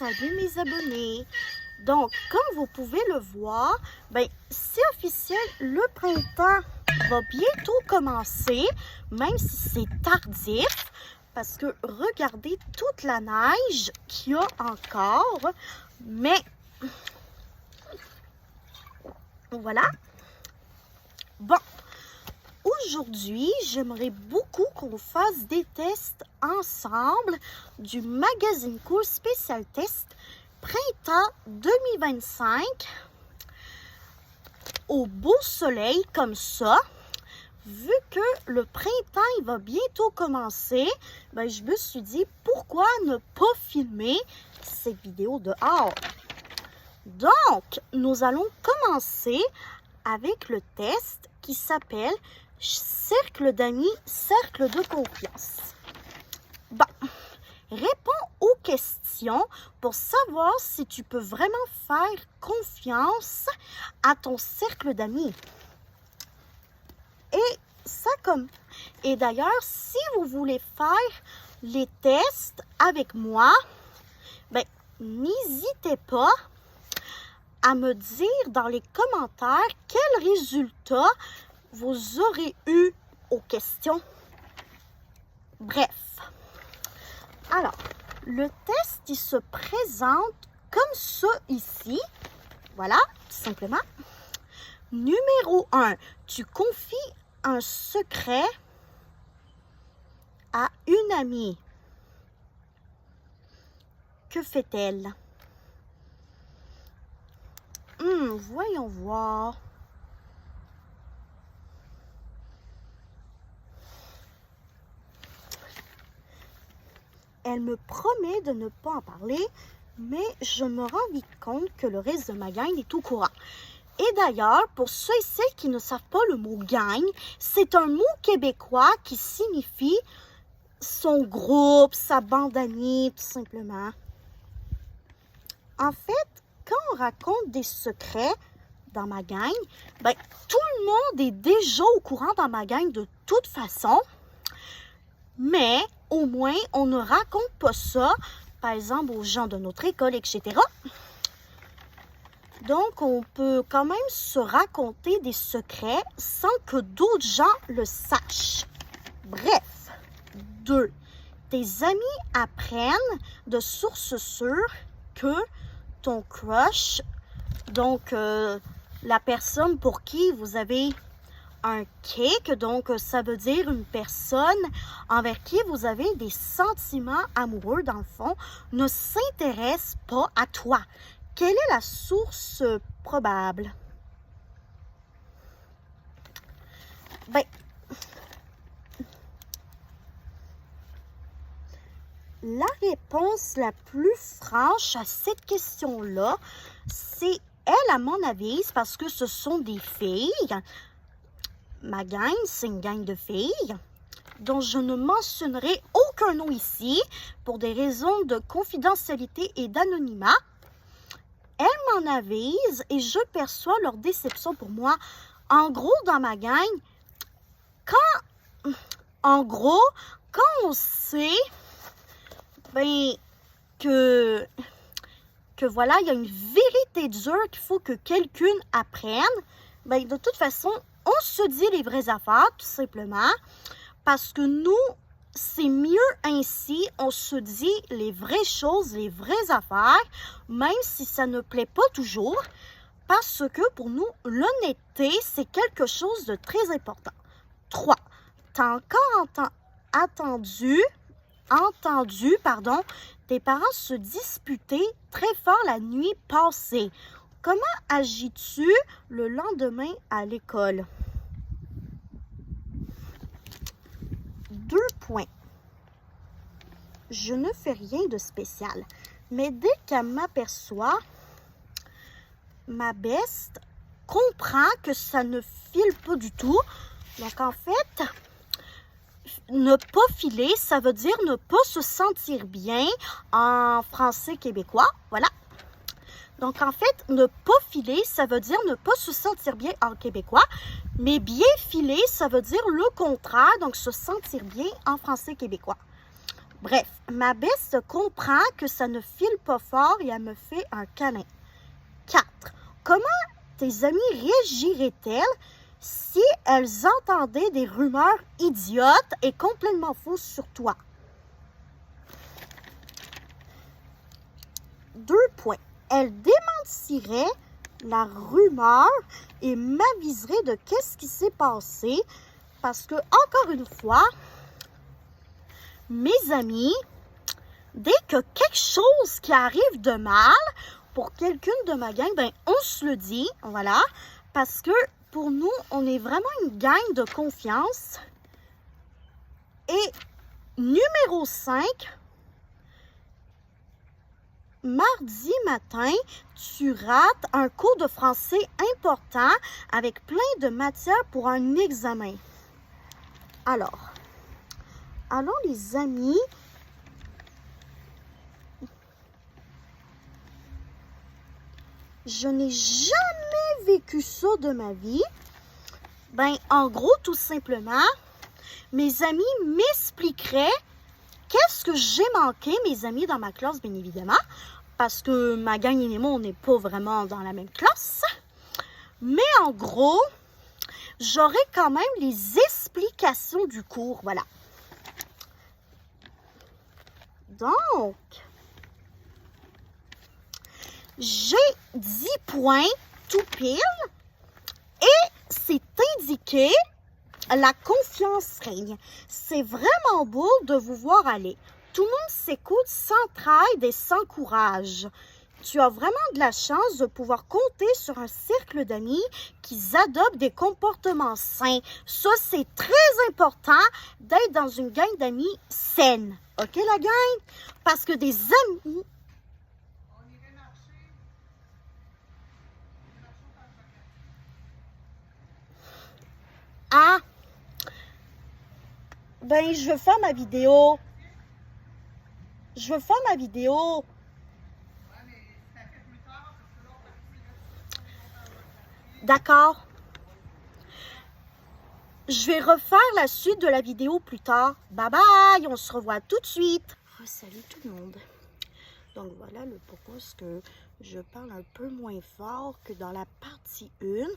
salut mes abonnés. Donc, comme vous pouvez le voir, c'est officiel, le printemps va bientôt commencer, même si c'est tardif, parce que regardez toute la neige qu'il y a encore, mais voilà. Bon, aujourd'hui, j'aimerais beaucoup qu'on fasse des tests ensemble du magazine Cool Spécial Test Printemps 2025 au beau soleil comme ça. Vu que le printemps il va bientôt commencer, je me suis dit pourquoi ne pas filmer cette vidéo dehors. Donc, nous allons commencer avec le test qui s'appelle Cercle d'amis, cercle de confiance. Bon, réponds aux questions pour savoir si tu peux vraiment faire confiance à ton cercle d'amis. Et d'ailleurs, si vous voulez faire les tests avec moi, n'hésitez pas à me dire dans les commentaires quels résultats vous aurez eu aux questions. Bref. Alors, le test, il se présente comme ça ici. Voilà, tout simplement. Numéro 1, tu confies un secret à une amie. Que fait-elle? Voyons voir. Elle me promet de ne pas en parler, mais je me rends vite compte que le reste de ma gang est au courant. Et d'ailleurs, pour ceux et celles qui ne savent pas le mot gang, c'est un mot québécois qui signifie son groupe, sa bande d'amis, tout simplement. En fait, quand on raconte des secrets dans ma gang, tout le monde est déjà au courant dans ma gang de toute façon, mais au moins, on ne raconte pas ça, par exemple, aux gens de notre école, etc. Donc, on peut quand même se raconter des secrets sans que d'autres gens le sachent. Bref. 2. Tes amis apprennent de sources sûres que ton crush, donc la personne pour qui vous avez un kick, donc ça veut dire une personne envers qui vous avez des sentiments amoureux dans le fond, ne s'intéresse pas à toi. Quelle est la source probable? La réponse la plus franche à cette question-là, c'est elle, à mon avis, parce que ce sont des filles. Ma gang, c'est une gang de filles, dont je ne mentionnerai aucun nom ici pour des raisons de confidentialité et d'anonymat. Elles m'en avisent et je perçois leur déception pour moi. En gros, dans ma gang, quand on sait que voilà, il y a une vérité dure qu'il faut que quelqu'un apprenne, de toute façon, on se dit les vraies affaires, tout simplement, parce que nous, c'est mieux ainsi, on se dit les vraies choses, les vraies affaires, même si ça ne plaît pas toujours, parce que pour nous, l'honnêteté, c'est quelque chose de très important. 3. T'as encore entendu, tes parents se disputer très fort la nuit passée. Comment agis-tu le lendemain à l'école? 2 points. Je ne fais rien de spécial, mais dès qu'elle m'aperçoit, ma best comprend que ça ne file pas du tout. Donc en fait, ne pas filer, ça veut dire ne pas se sentir bien en français québécois. Voilà. Donc, en fait, ne pas filer, ça veut dire ne pas se sentir bien en québécois. Mais bien filer, ça veut dire le contraire, donc se sentir bien en français québécois. Bref, ma beste comprend que ça ne file pas fort et elle me fait un câlin. 4. Comment tes amies réagiraient-elles si elles entendaient des rumeurs idiotes et complètement fausses sur toi? 2 points. Elles démentiraient la rumeur et m'aviseraient de qu'est-ce qui s'est passé parce que, encore une fois, mes amis, dès que quelque chose qui arrive de mal pour quelqu'une de ma gang, ben on se le dit, voilà, parce que pour nous, on est vraiment une gang de confiance. Et numéro 5, mardi matin, tu rates un cours de français important avec plein de matières pour un examen. Alors les amis, je n'ai jamais vécu ça de ma vie. Ben, en gros, tout simplement, mes amis m'expliqueraient qu'est-ce que j'ai manqué, mes amis dans ma classe, bien évidemment, parce que ma gang et moi, on n'est pas vraiment dans la même classe. Mais en gros, j'aurais quand même les explications du cours, voilà. Donc, j'ai 10 points tout pile et c'est indiqué la confiance règne. C'est vraiment beau de vous voir aller. Tout le monde s'écoute, s'entraide et s'encourage. Tu as vraiment de la chance de pouvoir compter sur un cercle d'amis qui adoptent des comportements sains. Ça, c'est très important d'être dans une gang d'amis saine. OK, la gang? Parce que des amis... Ah! Ben, je veux faire ma vidéo. D'accord. Je vais refaire la suite de la vidéo plus tard. Bye bye, on se revoit tout de suite. Oh, salut tout le monde. Donc voilà le pourquoi est-ce que je parle un peu moins fort que dans la partie 1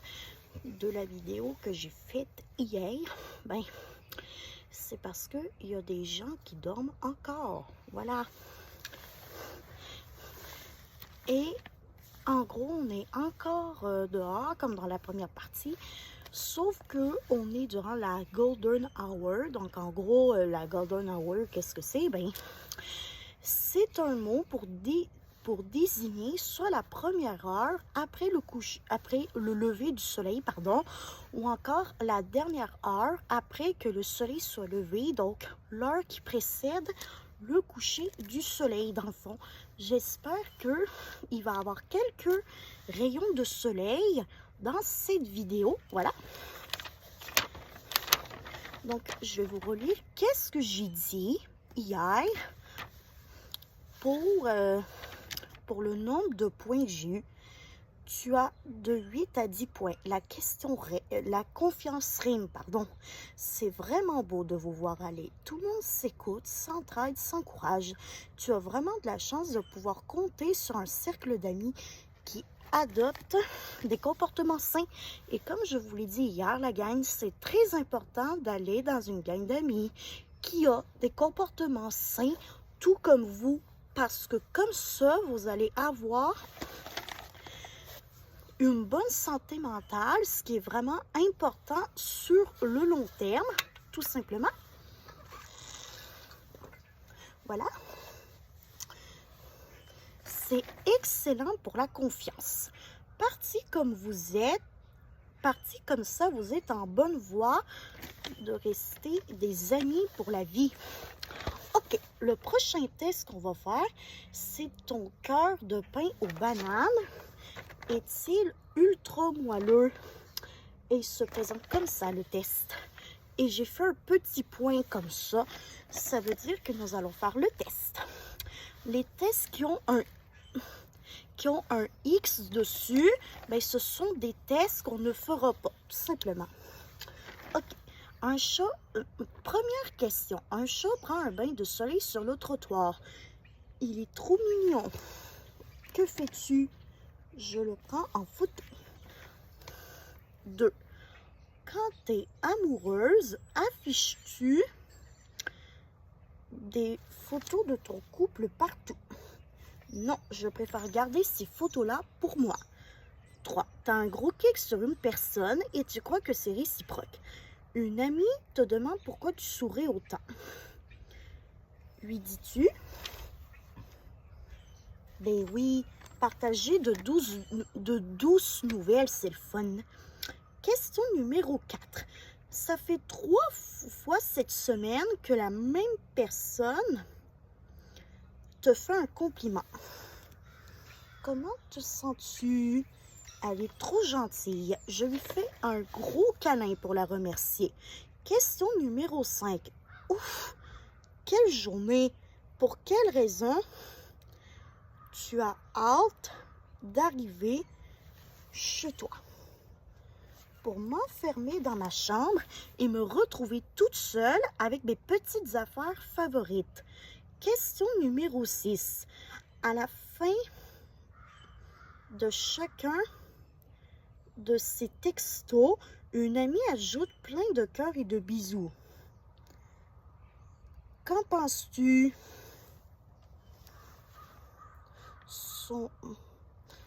de la vidéo que j'ai faite hier. Ben, c'est parce qu'il y a des gens qui dorment encore. Voilà. Et en gros, on est encore dehors, comme dans la première partie, sauf que on est durant la Golden Hour. Donc, en gros, la Golden Hour, qu'est-ce que c'est? Ben, c'est un mot pour désigner soit la première heure après le lever du soleil, pardon, ou encore la dernière heure après que le soleil soit levé, donc l'heure qui précède le coucher du soleil. Dans le fond, j'espère qu'il va y avoir quelques rayons de soleil dans cette vidéo. Voilà. Donc, je vais vous relire qu'est-ce que j'ai dit hier pour le nombre de points que j'ai eu. Tu as de 8 à 10 points. La confiance rime, pardon. C'est vraiment beau de vous voir aller. Tout le monde s'écoute, s'entraide, s'encourage. Tu as vraiment de la chance de pouvoir compter sur un cercle d'amis qui adoptent des comportements sains. Et comme je vous l'ai dit hier, la gang, c'est très important d'aller dans une gang d'amis qui a des comportements sains, tout comme vous. Parce que comme ça, vous allez avoir une bonne santé mentale, ce qui est vraiment important sur le long terme, tout simplement. Voilà. C'est excellent pour la confiance. Parti comme vous êtes, parti comme ça, vous êtes en bonne voie de rester des amis pour la vie. OK, le prochain test qu'on va faire, c'est ton cœur de pain aux bananes. Est-il ultra moelleux? Et il se présente comme ça, le test. Et j'ai fait un petit point comme ça. Ça veut dire que nous allons faire le test. Les tests qui ont un X dessus, ben, ce sont des tests qu'on ne fera pas, tout simplement. OK. Un chat... première question. Un chat prend un bain de soleil sur le trottoir. Il est trop mignon. Que fais-tu? Je le prends en photo. 2. Quand tu es amoureuse, affiches-tu des photos de ton couple partout? Non, je préfère garder ces photos-là pour moi. 3. Tu as un gros kick sur une personne et tu crois que c'est réciproque. Une amie te demande pourquoi tu souris autant. Lui dis-tu? Ben oui, partager de douces nouvelles, c'est le fun. Question numéro 4. Ça fait 3 fois cette semaine que la même personne te fait un compliment. Comment te sens-tu? Elle est trop gentille. Je lui fais un gros câlin pour la remercier. Question numéro 5. Ouf! Quelle journée! Pour quelle raison tu as hâte d'arriver chez toi? Pour m'enfermer dans ma chambre et me retrouver toute seule avec mes petites affaires favorites. Question numéro 6. À la fin de chacun de ces textos, une amie ajoute plein de cœurs et de bisous. Qu'en penses-tu?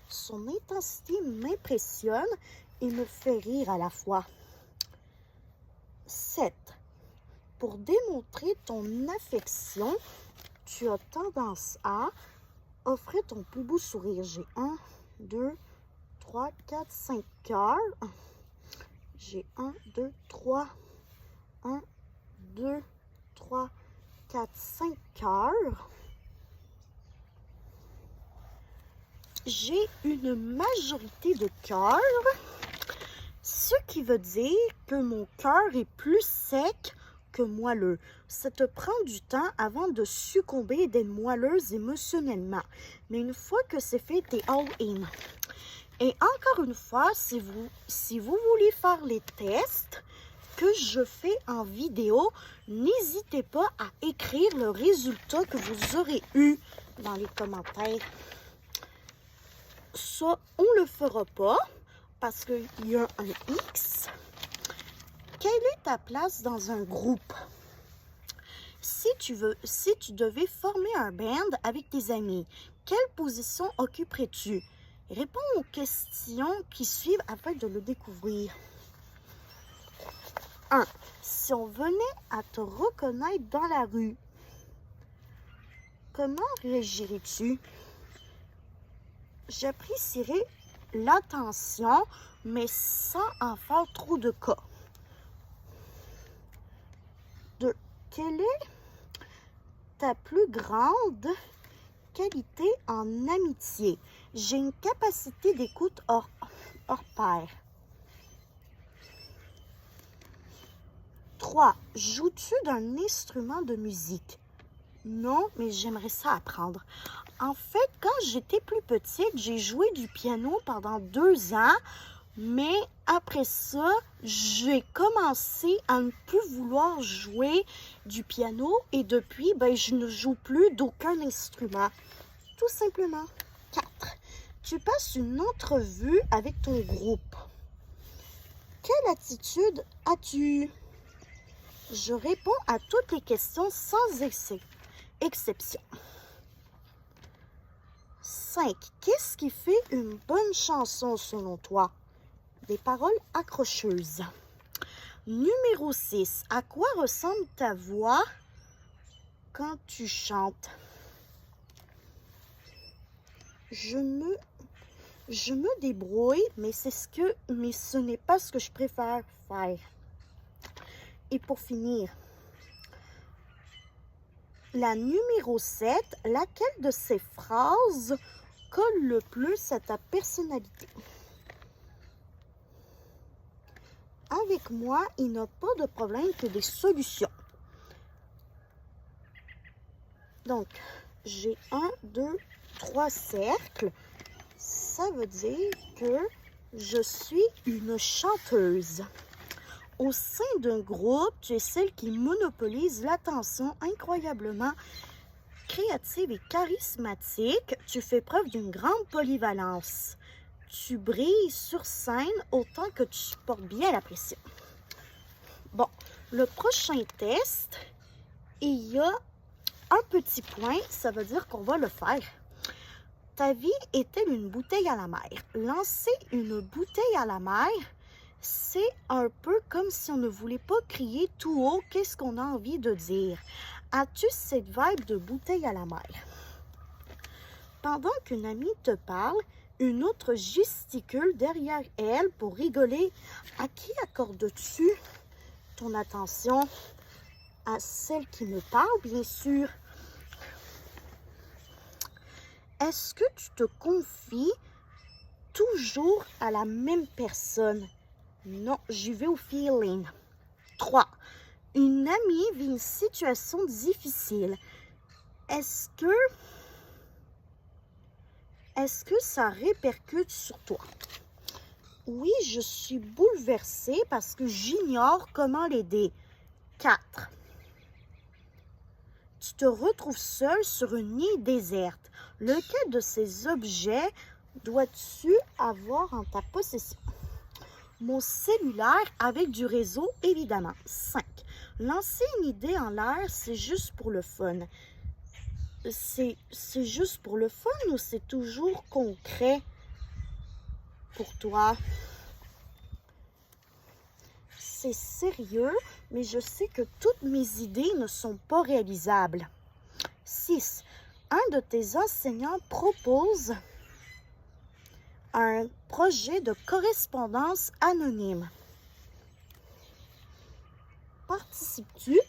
Son intensité m'impressionne et me fait rire à la fois. 7. Pour démontrer ton affection, tu as tendance à offrir ton plus beau sourire. J'ai 1, 2, 3, 4, 5 cœurs. J'ai 1, 2, 3, 1, 2, 3, 4, 5 cœurs. J'ai une majorité de cœurs, ce qui veut dire que mon cœur est plus sec que moelleux. Ça te prend du temps avant de succomber et d'être moelleuse émotionnellement. Mais une fois que c'est fait, t'es all-in. Et encore une fois, si vous voulez faire les tests que je fais en vidéo, n'hésitez pas à écrire le résultat que vous aurez eu dans les commentaires. Ça, on ne le fera pas parce qu'il y a un X. Quelle est ta place dans un groupe? Si tu devais former un band avec tes amis, quelle position occuperais-tu? Réponds aux questions qui suivent afin de le découvrir. 1. Si on venait à te reconnaître dans la rue, comment réagirais-tu? J'apprécierais l'attention, mais sans en faire trop de cas. 2. Quelle est ta plus grande qualité en amitié? J'ai une capacité d'écoute hors pair. 3. Joues-tu d'un instrument de musique? Non, mais j'aimerais ça apprendre. En fait, quand j'étais plus petite, j'ai joué du piano pendant 2 ans, mais après ça, j'ai commencé à ne plus vouloir jouer du piano et depuis, je ne joue plus d'aucun instrument. Tout simplement. 4. Tu passes une entrevue avec ton groupe. Quelle attitude as-tu? Je réponds à toutes les questions sans exception. 5. Qu'est-ce qui fait une bonne chanson selon toi? Des paroles accrocheuses. Numéro 6. À quoi ressemble ta voix quand tu chantes? Je me débrouille, mais ce n'est pas ce que je préfère faire. Et pour finir, la numéro 7, laquelle de ces phrases colle le plus à ta personnalité? Avec moi, il n'y a pas de problème que des solutions. Donc, j'ai 1, 2, 3 cercles. Ça veut dire que je suis une chanteuse. Au sein d'un groupe, tu es celle qui monopolise l'attention incroyablement créative et charismatique. Tu fais preuve d'une grande polyvalence. Tu brilles sur scène autant que tu supportes bien la pression. Bon, le prochain test, il y a un petit point, ça veut dire qu'on va le faire. Ta vie est-elle une bouteille à la mer? Lancer une bouteille à la mer, c'est un peu comme si on ne voulait pas crier tout haut qu'est-ce qu'on a envie de dire. As-tu cette vibe de bouteille à la mer? Pendant qu'une amie te parle, une autre gesticule derrière elle pour rigoler. À qui accordes-tu ton attention? À celle qui me parle, bien sûr. Est-ce que tu te confies toujours à la même personne? Non, j'y vais au feeling. 3. Une amie vit une situation difficile. Est-ce que ça répercute sur toi? Oui, je suis bouleversée parce que j'ignore comment l'aider. 4. Tu te retrouves seule sur une île déserte. Lequel de ces objets dois-tu avoir en ta possession? Mon cellulaire avec du réseau, évidemment. 5. Lancer une idée en l'air, c'est juste pour le fun. C'est juste pour le fun ou c'est toujours concret pour toi? C'est sérieux, mais je sais que toutes mes idées ne sont pas réalisables. 6. Un de tes enseignants propose un projet de correspondance anonyme. Participes-tu?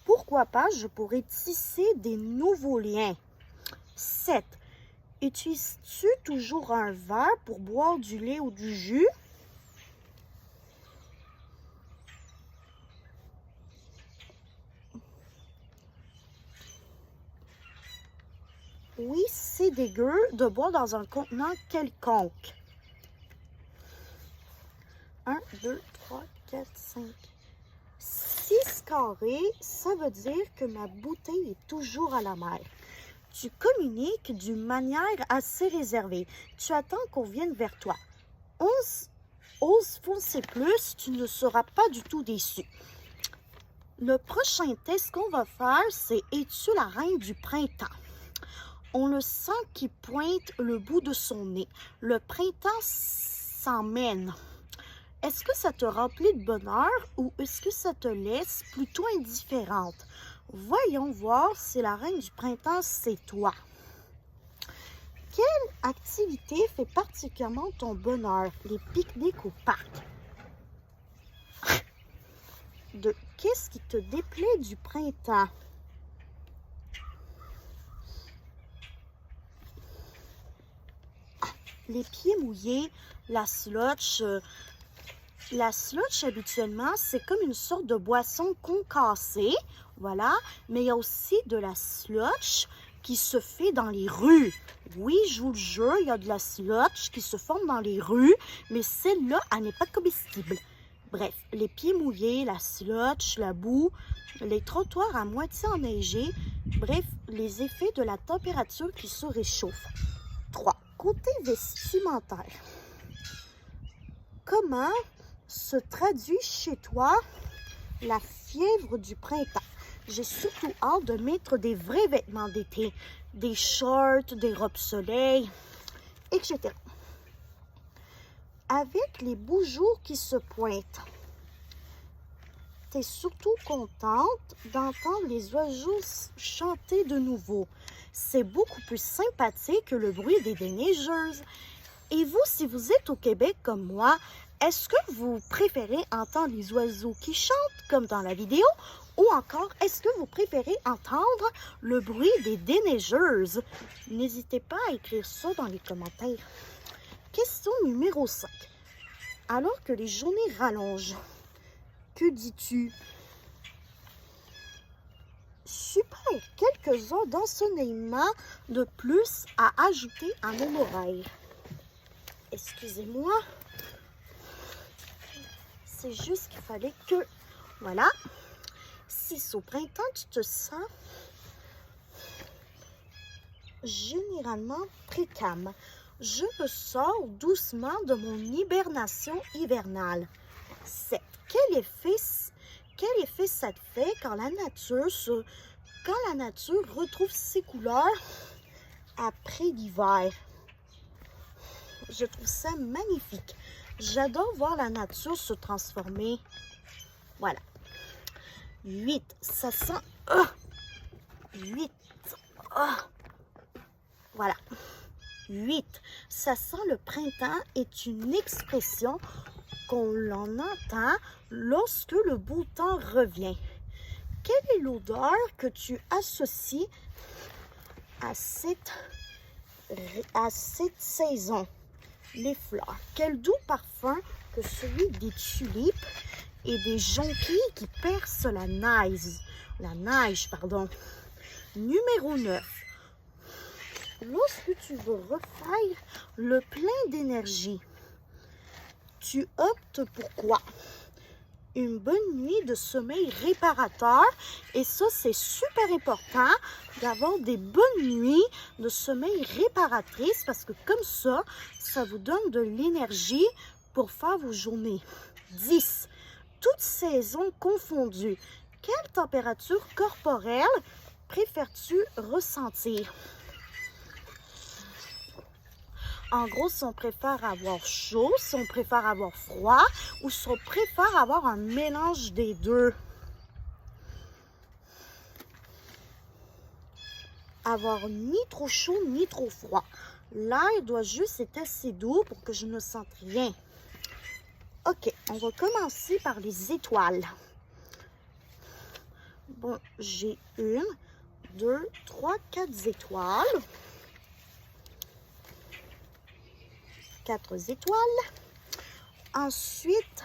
Pourquoi pas, je pourrais tisser des nouveaux liens. 7. Utilises-tu toujours un verre pour boire du lait ou du jus? Oui, c'est dégueu de boire dans un contenant quelconque. 1, 2, 3, 4, 5. 6 carrés, ça veut dire que ma bouteille est toujours à la mer. Tu communiques d'une manière assez réservée. Tu attends qu'on vienne vers toi. Ose foncer plus, tu ne seras pas du tout déçu. Le prochain test qu'on va faire, c'est « Es-tu la reine du printemps ?» On le sent qui pointe le bout de son nez. Le printemps s'emmène. Est-ce que ça te remplit de bonheur ou est-ce que ça te laisse plutôt indifférente? Voyons voir si la reine du printemps, c'est toi. Quelle activité fait particulièrement ton bonheur? Les pique-niques au parc. 2. Qu'est-ce qui te déplaît du printemps? Les pieds mouillés, la slush. La slush, habituellement, c'est comme une sorte de boisson concassée, voilà. Mais il y a aussi de la slush qui se fait dans les rues. Oui, je vous le jure, il y a de la slush qui se forme dans les rues, mais celle-là, elle n'est pas comestible. Bref, les pieds mouillés, la slush, la boue, les trottoirs à moitié enneigés, bref, les effets de la température qui se réchauffe. 3. Côté vestimentaire. Comment se traduit chez toi la fièvre du printemps? J'ai surtout hâte de mettre des vrais vêtements d'été, des shorts, des robes soleil, etc. Avec les beaux jours qui se pointent, tu es surtout contente d'entendre les oiseaux chanter de nouveau. C'est beaucoup plus sympathique que le bruit des déneigeuses. Et vous, si vous êtes au Québec comme moi, est-ce que vous préférez entendre les oiseaux qui chantent comme dans la vidéo ou encore est-ce que vous préférez entendre le bruit des déneigeuses? N'hésitez pas à écrire ça dans les commentaires. Question numéro 5. Alors que les journées rallongent, que dis-tu? Super! Quelques heures d'ensoleillement de plus à ajouter à mon horaire. Excusez-moi. c'est juste qu'il fallait que... Voilà. Si au printemps, tu te sens généralement très calme, je me sors doucement de mon hibernation hivernale. Quel effet ça te fait quand la nature retrouve ses couleurs après l'hiver? Je trouve ça magnifique. J'adore voir la nature se transformer. Voilà. 8, ça sent... 8. Voilà. 8. Ça sent le printemps est une expression qu'on l'en entend lorsque le beau temps revient. Quelle est l'odeur que tu associes à cette saison? Les fleurs. Quel doux parfum que celui des tulipes et des jonquilles qui percent la neige. Numéro 9. Lorsque tu veux refaire le plein d'énergie, tu optes pour quoi? Une bonne nuit de sommeil réparateur. Et ça, c'est super important d'avoir des bonnes nuits de sommeil réparatrices parce que comme ça vous donne de l'énergie pour faire vos journées. 10. Toutes saisons confondues. Quelle température corporelle préfères-tu ressentir? En gros, si on préfère avoir chaud, si on préfère avoir froid ou si on préfère avoir un mélange des deux. Avoir ni trop chaud ni trop froid. L'air doit juste être assez doux pour que je ne sente rien. Ok, on va commencer par les étoiles. Bon, j'ai 1, 2, 3, 4 étoiles. 4 étoiles. Ensuite,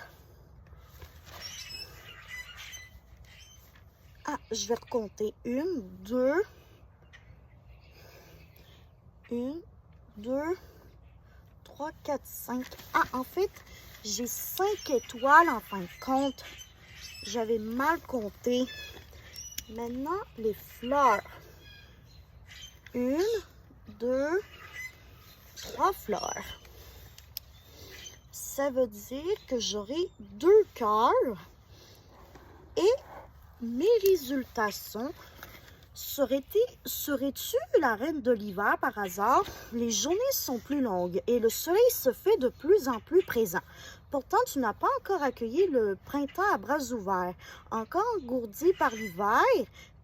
je vais recompter 1, 2, 3, 4, 5. En fait, j'ai 5 étoiles en fin de compte. J'avais mal compté. Maintenant, les fleurs. 1, 2, 3 fleurs. Ça veut dire que j'aurai 2 cœurs et mes résultats sont: serais-tu la reine de l'hiver par hasard? Les journées sont plus longues et le soleil se fait de plus en plus présent. Pourtant, tu n'as pas encore accueilli le printemps à bras ouverts. Encore engourdi par l'hiver,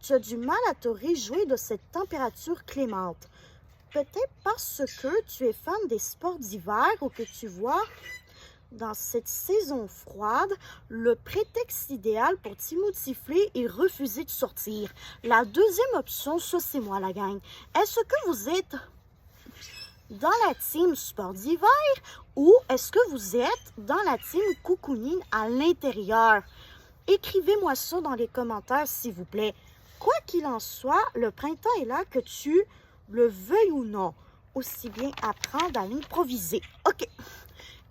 tu as du mal à te réjouir de cette température clémente. Peut-être parce que tu es fan des sports d'hiver ou que tu vois dans cette saison froide le prétexte idéal pour t'imotifler et refuser de sortir. La deuxième option, ça c'est moi la gang. Est-ce que vous êtes dans la team sport d'hiver ou est-ce que vous êtes dans la team cocooning à l'intérieur? Écrivez-moi ça dans les commentaires s'il vous plaît. Quoi qu'il en soit, le printemps est là que tu le veuilles ou non. Aussi bien apprendre à l'improviser. Ok.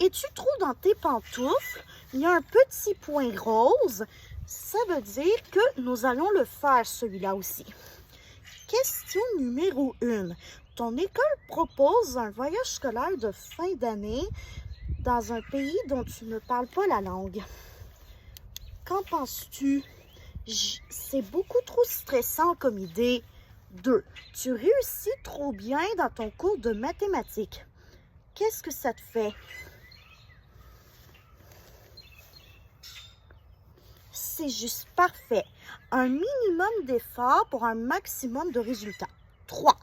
Es-tu trop dans tes pantoufles? Il y a un petit point rose. Ça veut dire que nous allons le faire, celui-là aussi. Question numéro 1. Ton école propose un voyage scolaire de fin d'année dans un pays dont tu ne parles pas la langue. Qu'en penses-tu? C'est beaucoup trop stressant comme idée. 2. Tu réussis trop bien dans ton cours de mathématiques. Qu'est-ce que ça te fait? C'est juste parfait. Un minimum d'effort pour un maximum de résultats. 3.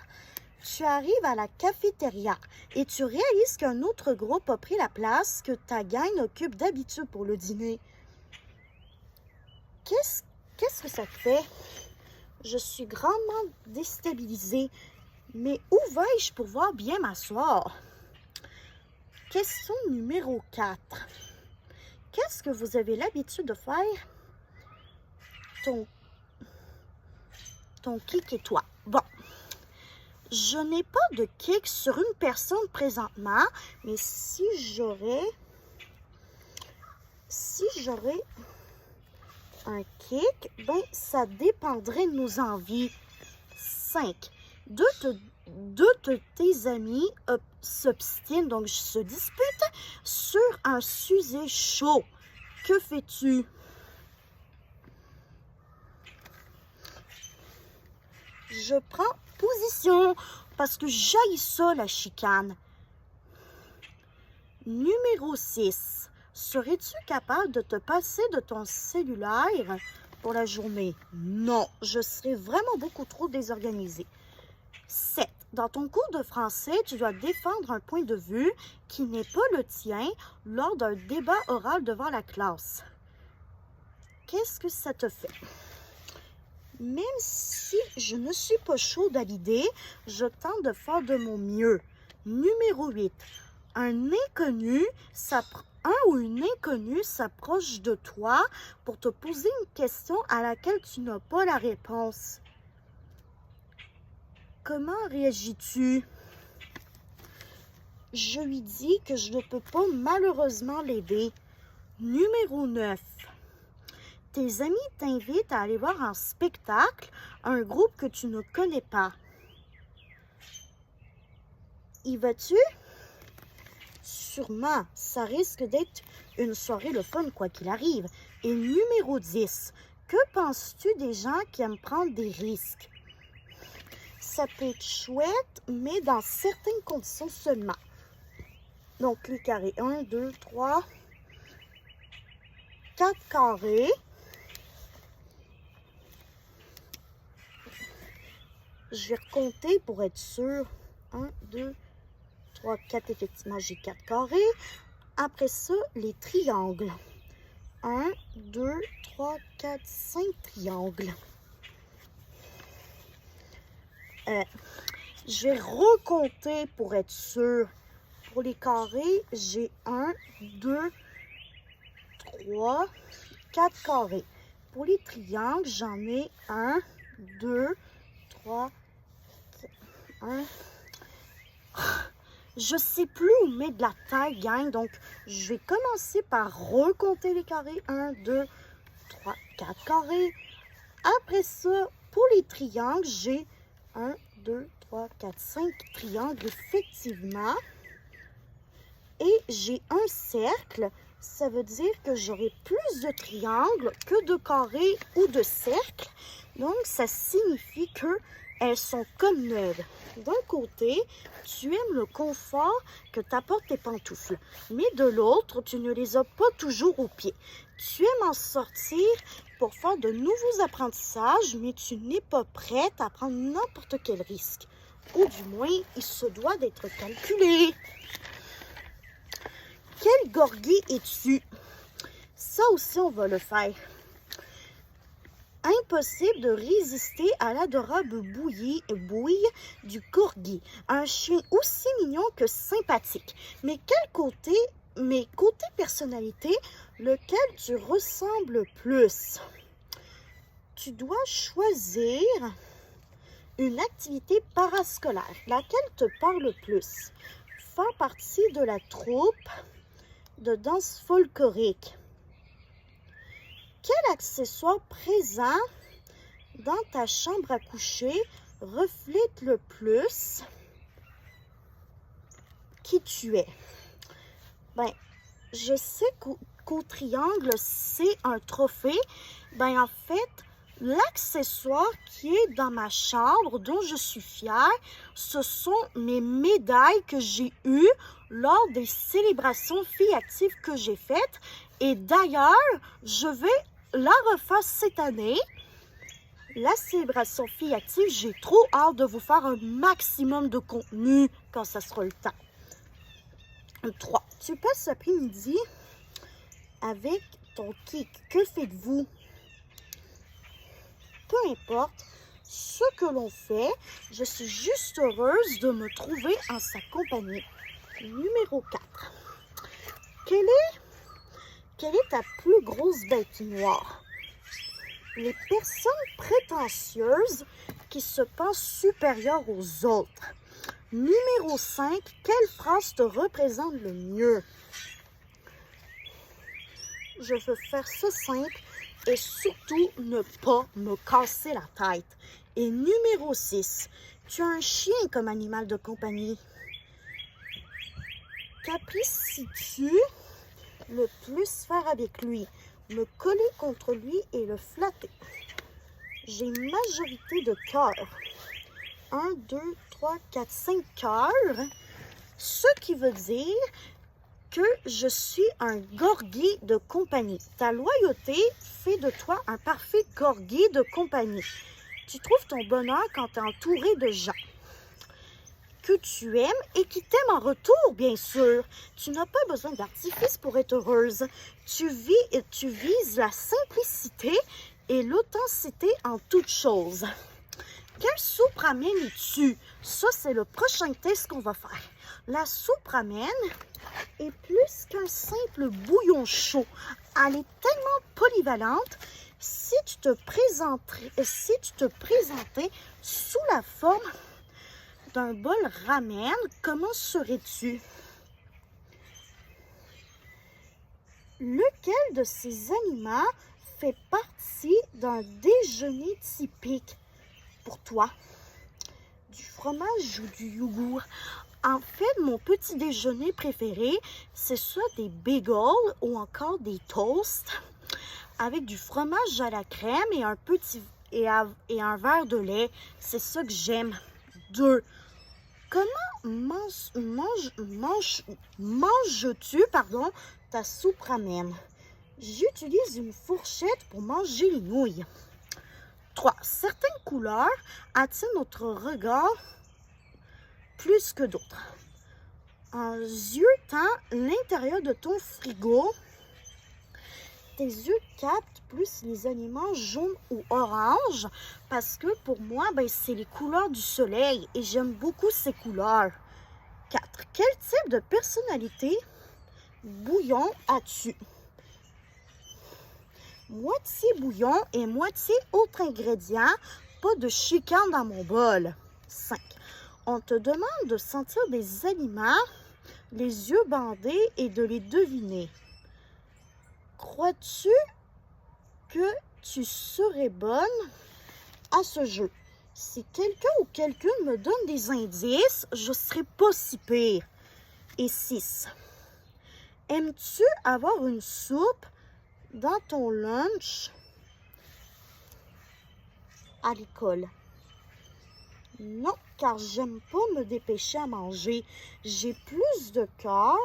Tu arrives à la cafétéria et tu réalises qu'un autre groupe a pris la place que ta gang occupe d'habitude pour le dîner. Qu'est-ce que ça te fait? Je suis grandement déstabilisée. Mais où vais-je pouvoir bien m'asseoir? Question numéro 4. Qu'est-ce que vous avez l'habitude de faire? Ton kick et toi. Bon, je n'ai pas de kick sur une personne présentement, mais si j'aurais... Si j'aurais un kick, ben ça dépendrait de nos envies. 5. Deux de tes amis s'obstinent, donc se disputent sur un sujet chaud. Que fais-tu? Je prends position parce que j'haïs ça, la chicane. Numéro 6. Serais-tu capable de te passer de ton cellulaire pour la journée? Non, je serais vraiment beaucoup trop désorganisée. 7. Dans ton cours de français, tu dois défendre un point de vue qui n'est pas le tien lors d'un débat oral devant la classe. Qu'est-ce que ça te fait? Même si je ne suis pas chaude à l'idée, je tente de faire de mon mieux. Numéro 8. Un ou une inconnue s'approche de toi pour te poser une question à laquelle tu n'as pas la réponse. Comment réagis-tu? Je lui dis que je ne peux pas malheureusement l'aider. Numéro 9. Tes amis t'invitent à aller voir un spectacle, un groupe que tu ne connais pas. Y vas-tu? Sûrement, ça risque d'être une soirée le fun quoi qu'il arrive. Et numéro 10. Que penses-tu des gens qui aiment prendre des risques? Ça peut être chouette, mais dans certaines conditions seulement. Donc, les carrés 1, 2, 3, 4 carrés. Je vais recompter pour être sûr. 1, 2, 3, 4, effectivement, j'ai 4 carrés. Après ça, les triangles. 1, 2, 3, 4, 5 triangles. Je vais recompter pour être sûr. Pour les carrés, j'ai 1, 2, 3, 4 carrés. Pour les triangles, j'en ai 1, 2, 3, 4, 1. Je sais plus où mettre de la taille, gang. Donc, je vais commencer par recompter les carrés. 1, 2, 3, 4 carrés. Après ça, pour les triangles, j'ai 1, 2, 3, 4, 5 triangles, effectivement. Et j'ai un cercle. Ça veut dire que j'aurai plus de triangles que de carrés ou de cercles. Donc, ça signifie qu'elles sont comme neuves. D'un côté, tu aimes le confort que t'apportent tes pantoufles. Mais de l'autre, tu ne les as pas toujours aux pieds. Tu aimes en sortir pour faire de nouveaux apprentissages, mais tu n'es pas prête à prendre n'importe quel risque. Ou du moins, il se doit d'être calculé. Quel gorgui es-tu? Ça aussi, on va le faire. Impossible de résister à l'adorable bouille du corgi. Un chien aussi mignon que sympathique. Mais côté personnalité, lequel tu ressembles plus? Tu dois choisir une activité parascolaire. Laquelle te parle plus? Faire partie de la troupe de danse folklorique. Quel accessoire présent dans ta chambre à coucher reflète le plus qui tu es? Ben, je sais qu'au triangle, c'est un trophée. Ben, en fait, l'accessoire qui est dans ma chambre, dont je suis fière, ce sont mes médailles que j'ai eues lors des célébrations filles actives que j'ai faites. Et d'ailleurs, je vais la refaire cette année. La célébration filles actives, j'ai trop hâte de vous faire un maximum de contenu quand ça sera le temps. 3. Tu passes l'après-midi avec ton kick. Que faites-vous? Peu importe ce que l'on fait, je suis juste heureuse de me trouver en sa compagnie. Numéro 4. Quelle est ta plus grosse bête noire? Les personnes prétentieuses qui se pensent supérieures aux autres. Numéro 5. Quelle phrase te représente le mieux? je veux faire ça simple et surtout ne pas me casser la tête. Et numéro 6, tu as un chien comme animal de compagnie. Qu'apprécies-tu le plus faire avec lui? Me coller contre lui et le flatter. J'ai une majorité de cœurs. 1, 2, 3, 4, 5 cœurs. Ce qui veut dire que je suis un gorgui de compagnie. Ta loyauté fait de toi un parfait gorgui de compagnie. Tu trouves ton bonheur quand tu es entouré de gens que tu aimes et qui t'aiment en retour, bien sûr. Tu n'as pas besoin d'artifice pour être heureuse. Tu vises la simplicité et l'authenticité en toutes choses. Quelle soupe ramen es-tu? Ça, c'est le prochain test qu'on va faire. La soupe ramen est plus qu'un simple bouillon chaud. Elle est tellement polyvalente. Si tu te présentais sous la forme d'un bol ramen, comment serais-tu? Lequel de ces aliments fait partie d'un déjeuner typique pour toi? Du fromage ou du yogourt? En fait, mon petit déjeuner préféré, c'est soit des bagels ou encore des toasts avec du fromage à la crème et un verre de lait. C'est ça que j'aime. 2. Comment manges-tu ta soupe ramen? J'utilise une fourchette pour manger les nouilles. 3. Certaines couleurs attirent notre regard plus que d'autres. En yeux-temps l'intérieur de ton frigo, tes yeux captent plus les aliments jaunes ou oranges parce que pour moi, c'est les couleurs du soleil et j'aime beaucoup ces couleurs. 4. Quel type de personnalité bouillon as-tu? Moitié bouillon et moitié autre ingrédient, pas de chicane dans mon bol. 5. On te demande de sentir des aliments, les yeux bandés et de les deviner. Crois-tu que tu serais bonne à ce jeu? Si quelqu'un ou quelqu'une me donne des indices, je serai pas si pire. Et 6. Aimes-tu avoir une soupe dans ton lunch à l'école? Non, car j'aime pas me dépêcher à manger. J'ai plus de cœur,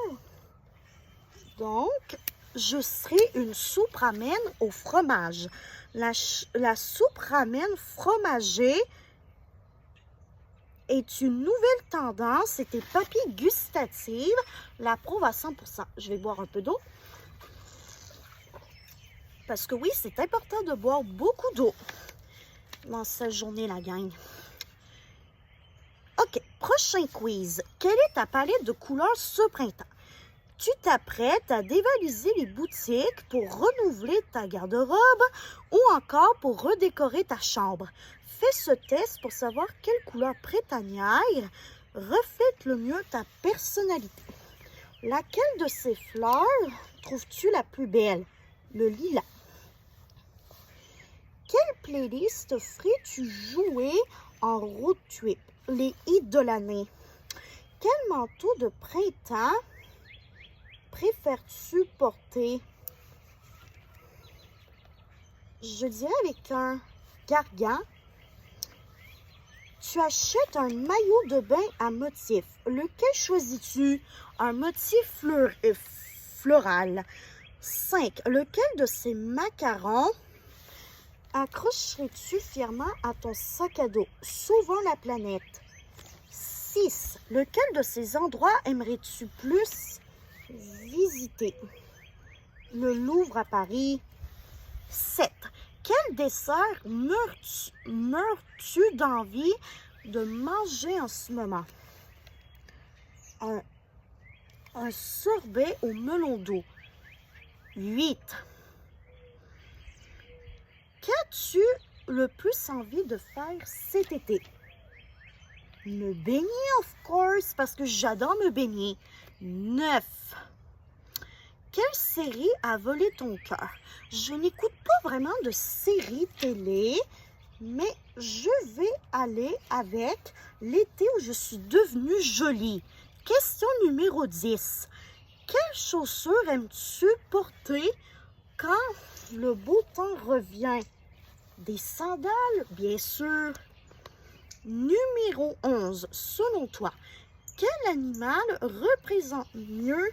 donc je serai une soupe ramen au fromage. La soupe ramen fromagée est une nouvelle tendance et tes papilles gustatives l'approuvent à 100%. Je vais boire un peu d'eau. Parce que oui, c'est important de boire beaucoup d'eau dans cette journée, la gang. OK, prochain quiz. Quelle est ta palette de couleurs ce printemps? Tu t'apprêtes à dévaliser les boutiques pour renouveler ta garde-robe ou encore pour redécorer ta chambre. Fais ce test pour savoir quelle couleur printanière reflète le mieux ta personnalité. Laquelle de ces fleurs trouves-tu la plus belle? Le lilas. Quelle playlist ferais-tu jouer en road trip? Les hits de l'année. Quel manteau de printemps préfères-tu porter? Je dirais avec un cardigan. Tu achètes un maillot de bain à motif. Lequel choisis-tu? Un motif floral. 5. Lequel de ces macarons accrocherais-tu fièrement à ton sac à dos, sauvant la planète? 6. Lequel de ces endroits aimerais-tu plus visiter? Le Louvre à Paris. 7. Quel dessert meurs-tu d'envie de manger en ce moment? Un sorbet au melon d'eau. 8. Qu'as-tu le plus envie de faire cet été? Me baigner, of course, parce que j'adore me baigner. 9. Quelle série a volé ton cœur? Je n'écoute pas vraiment de séries télé, mais je vais aller avec l'été où je suis devenue jolie. Question numéro 10. Quelles chaussures aimes-tu porter quand le beau temps revient? Des sandales, bien sûr. Numéro 11. Selon toi, quel animal représente mieux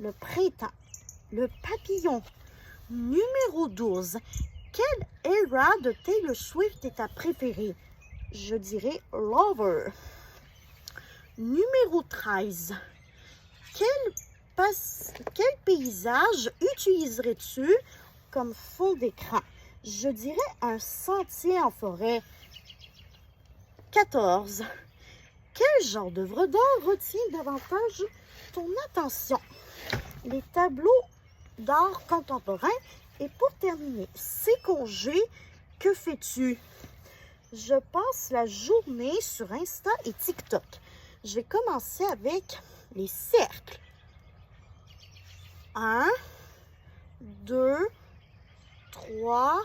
le printemps? Le papillon. Numéro 12. Quelle era de Taylor Swift est ta préférée? Je dirais Lover. Numéro 13. Quel paysage utiliserais-tu comme fond d'écran? Je dirais un sentier en forêt. 14. Quel genre d'œuvre d'art retient davantage ton attention? Les tableaux d'art contemporain. Et pour terminer, ces congés, que fais-tu? Je passe la journée sur Insta et TikTok. Je vais commencer avec les cercles. 1, 2, 3,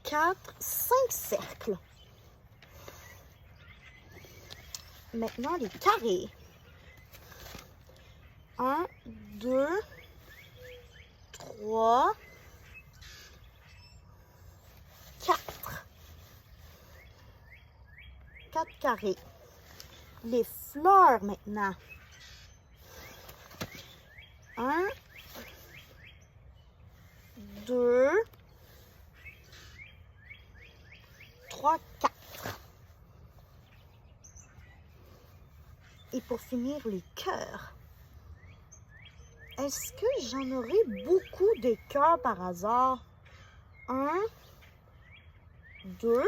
4, 5 cercles. Maintenant, les carrés. 1, 2, 3, 4. 4 carrés. Les fleurs maintenant. 1, 2, 3, 4. Et pour finir, les cœurs. Est-ce que j'en aurai beaucoup de cœurs par hasard? 1, 2.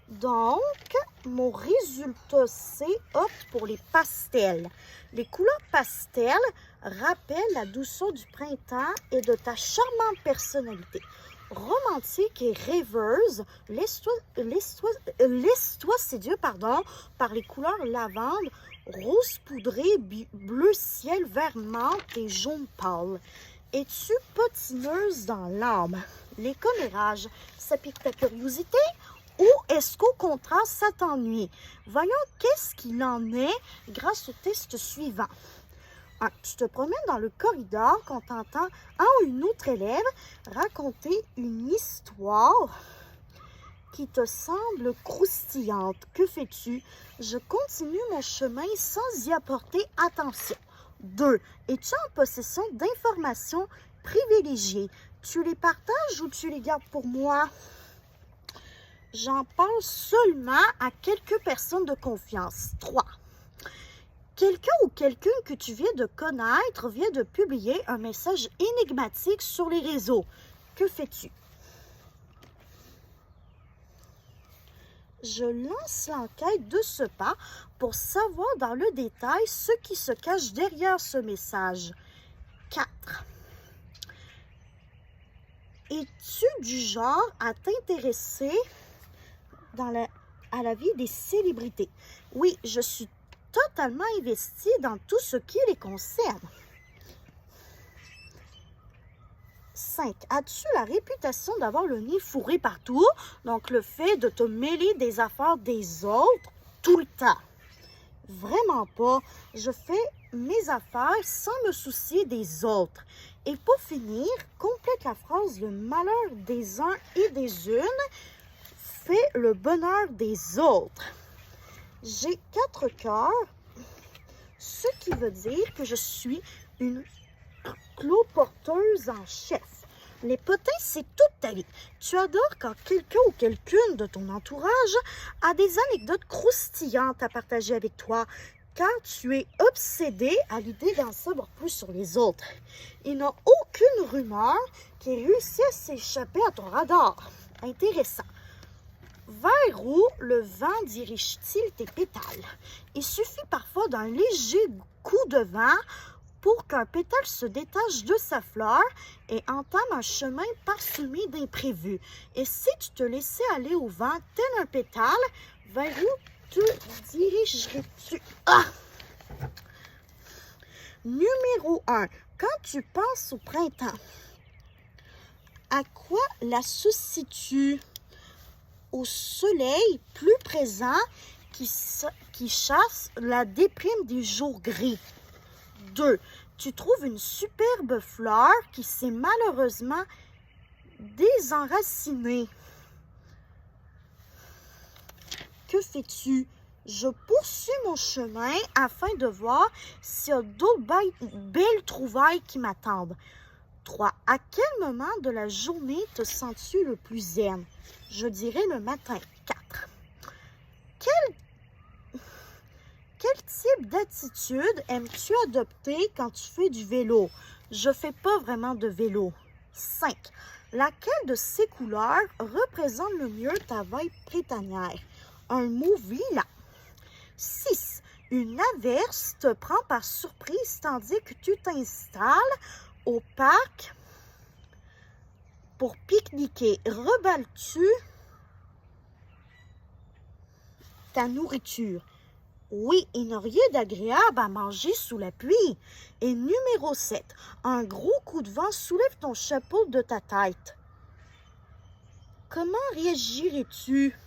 Donc, mon résultat, c'est opte pour les pastels. Les couleurs pastels rappellent la douceur du printemps et de ta charmante personnalité. Romantique et rêveuse, laisse-toi séduire par les couleurs lavande, rose poudré, bleu ciel, vert menthe et jaune pâle. Es-tu patineuse dans l'âme? Les commérages, ça pique ta curiosité? Ou est-ce qu'au contraire, ça t'ennuie? Voyons qu'est-ce qu'il en est grâce au test suivant. 1. Tu te promènes dans le corridor quand tu entends un ou une autre élève raconter une histoire qui te semble croustillante. Que fais-tu? Je continue mon chemin sans y apporter attention. 2. Es-tu en possession d'informations privilégiées? Tu les partages ou tu les gardes pour moi? J'en parle seulement à quelques personnes de confiance. 3. Quelqu'un ou quelqu'une que tu viens de connaître vient de publier un message énigmatique sur les réseaux. Que fais-tu? Je lance l'enquête de ce pas pour savoir dans le détail ce qui se cache derrière ce message. 4. Es-tu du genre à t'intéresser à la vie des célébrités? Oui, je suis totalement investie dans tout ce qui les concerne. 5. As-tu la réputation d'avoir le nez fourré partout? Donc, le fait de te mêler des affaires des autres tout le temps. Vraiment pas. Je fais mes affaires sans me soucier des autres. Et pour finir, complète la phrase: le malheur des uns et des unes fait le bonheur des autres. J'ai 4 cœurs, ce qui veut dire que je suis une cloporteuse en chef. Les potins, c'est toute ta vie. Tu adores quand quelqu'un ou quelqu'une de ton entourage a des anecdotes croustillantes à partager avec toi, car tu es obsédé à l'idée d'en savoir plus sur les autres. Il n'y a aucune rumeur qui ait réussi à s'échapper à ton radar. Intéressant. Vers où le vent dirige-t-il tes pétales? Il suffit parfois d'un léger coup de vent pour qu'un pétale se détache de sa fleur et entame un chemin parsemé d'imprévus. Et si tu te laissais aller au vent tel un pétale, vers où te dirigerais-tu? Ah! Numéro 1. Quand tu penses au printemps, à quoi l'associes-tu? Au soleil plus présent qui chasse la déprime des jours gris. 2. Tu trouves une superbe fleur qui s'est malheureusement désenracinée. Que fais-tu? Je poursuis mon chemin afin de voir s'il y a d'autres belles trouvailles qui m'attendent. 3. À quel moment de la journée te sens-tu le plus zen? Je dirais le matin. 4. Quel type d'attitude aimes-tu adopter quand tu fais du vélo? Je fais pas vraiment de vélo. 5. Laquelle de ces couleurs représente le mieux ta vibe printanière? Un mot lilas. 6. Une averse te prend par surprise tandis que tu t'installes au parc pour pique-niquer. Reballes-tu ta nourriture? Oui, il n'y a rien d'agréable à manger sous la pluie. Et numéro 7. Un gros coup de vent soulève ton chapeau de ta tête. Comment réagirais-tu?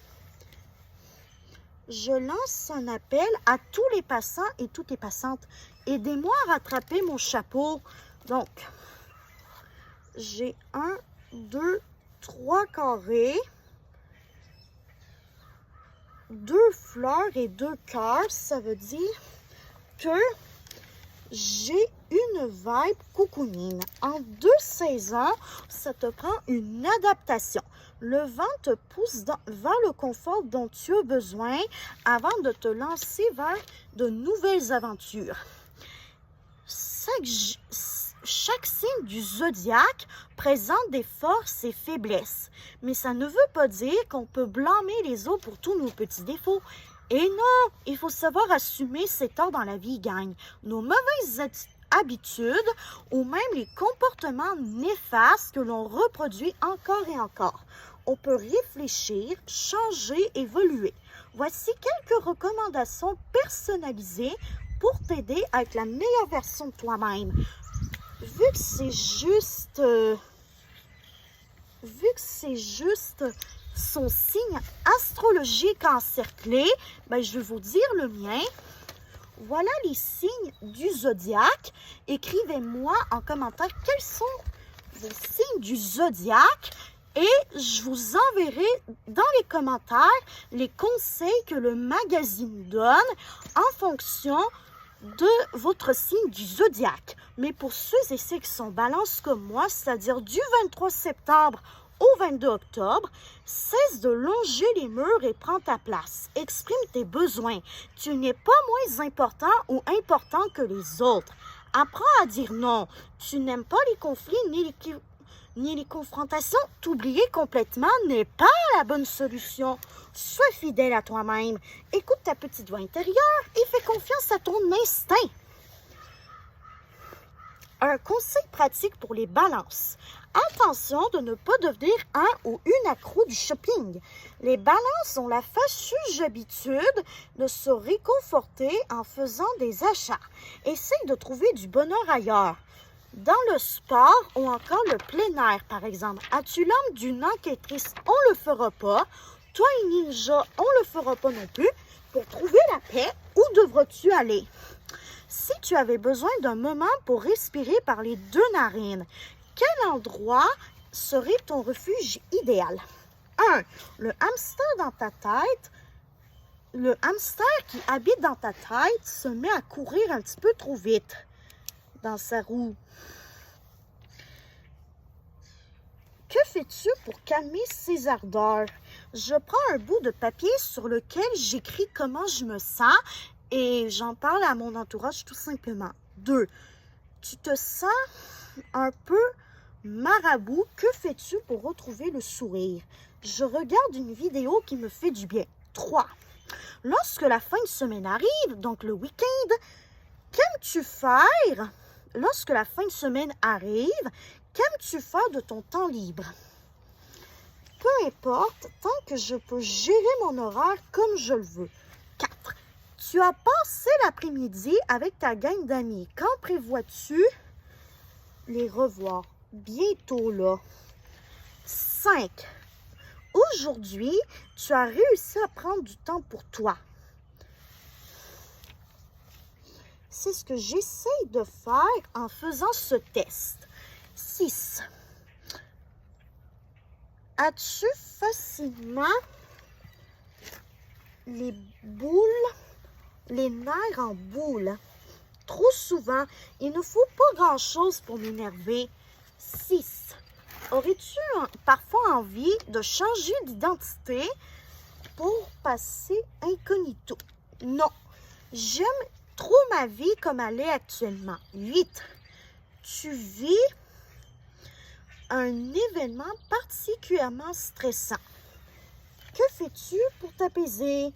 Je lance un appel à tous les passants et toutes les passantes. Aidez-moi à rattraper mon chapeau. Donc, j'ai 1, 2, 3 carrés, 2 fleurs et 2 cœurs. Ça veut dire que j'ai une vibe cocooning. En 2 saisons, ça te prend une adaptation. Le vent te pousse vers le confort dont tu as besoin avant de te lancer vers de nouvelles aventures. Chaque signe du zodiaque présente des forces et faiblesses, mais ça ne veut pas dire qu'on peut blâmer les autres pour tous nos petits défauts. Et non, il faut savoir assumer ses torts dans la vie, gang. Nos mauvaises habitudes ou même les comportements néfastes que l'on reproduit encore et encore. On peut réfléchir, changer, évoluer. Voici quelques recommandations personnalisées pour t'aider à être la meilleure version de toi-même. Vu que c'est juste son signe astrologique encerclé, ben je vais vous dire le mien. Voilà les signes du zodiaque. Écrivez-moi en commentaire quels sont vos signes du zodiaque et je vous enverrai dans les commentaires les conseils que le magazine donne en fonction de votre signe du zodiaque. Mais pour ceux et celles qui sont balance comme moi, c'est-à-dire du 23 septembre au 22 octobre, cesse de longer les murs et prends ta place. Exprime tes besoins. Tu n'es pas moins important ou important que les autres. Apprends à dire non. Tu n'aimes pas les conflits ni les confrontations. T'oublier complètement n'est pas la bonne solution. Sois fidèle à toi-même. Écoute ta petite voix intérieure et fais confiance à ton instinct. Un conseil pratique pour les balances. Attention de ne pas devenir un ou une accro du shopping. Les balances ont la fâcheuse habitude de se réconforter en faisant des achats. Essaye de trouver du bonheur ailleurs. Dans le sport ou encore le plein air, par exemple. As-tu l'âme d'une enquêtrice? On le fera pas. Toi et ninja, on le fera pas non plus. Pour trouver la paix, où devras-tu aller? Si tu avais besoin d'un moment pour respirer par les 2 narines, quel endroit serait ton refuge idéal? 1. Le hamster dans ta tête. Le hamster qui habite dans ta tête se met à courir un petit peu trop vite dans sa roue. Que fais-tu pour calmer ses ardeurs? Je prends un bout de papier sur lequel j'écris comment je me sens et j'en parle à mon entourage tout simplement. 2. Tu te sens un peu marabout. Que fais-tu pour retrouver le sourire? Je regarde une vidéo qui me fait du bien. 3. Lorsque la fin de semaine arrive, donc le week-end, qu'aimes-tu faire? Lorsque la fin de semaine arrive, qu'aimes-tu faire de ton temps libre? Peu importe, tant que je peux gérer mon horaire comme je le veux. 4. Tu as passé l'après-midi avec ta gang d'amis. Quand prévois-tu les revoir? Bientôt, là. 5. Aujourd'hui, tu as réussi à prendre du temps pour toi. C'est ce que j'essaye de faire en faisant ce test. 6. As-tu facilement les nerfs en boule? Trop souvent, il ne faut pas grand-chose pour m'énerver. 6. Aurais-tu parfois envie de changer d'identité pour passer incognito? Non. J'aime trop ma vie comme elle est actuellement. 8. Tu vis un événement particulièrement stressant. Que fais-tu pour t'apaiser?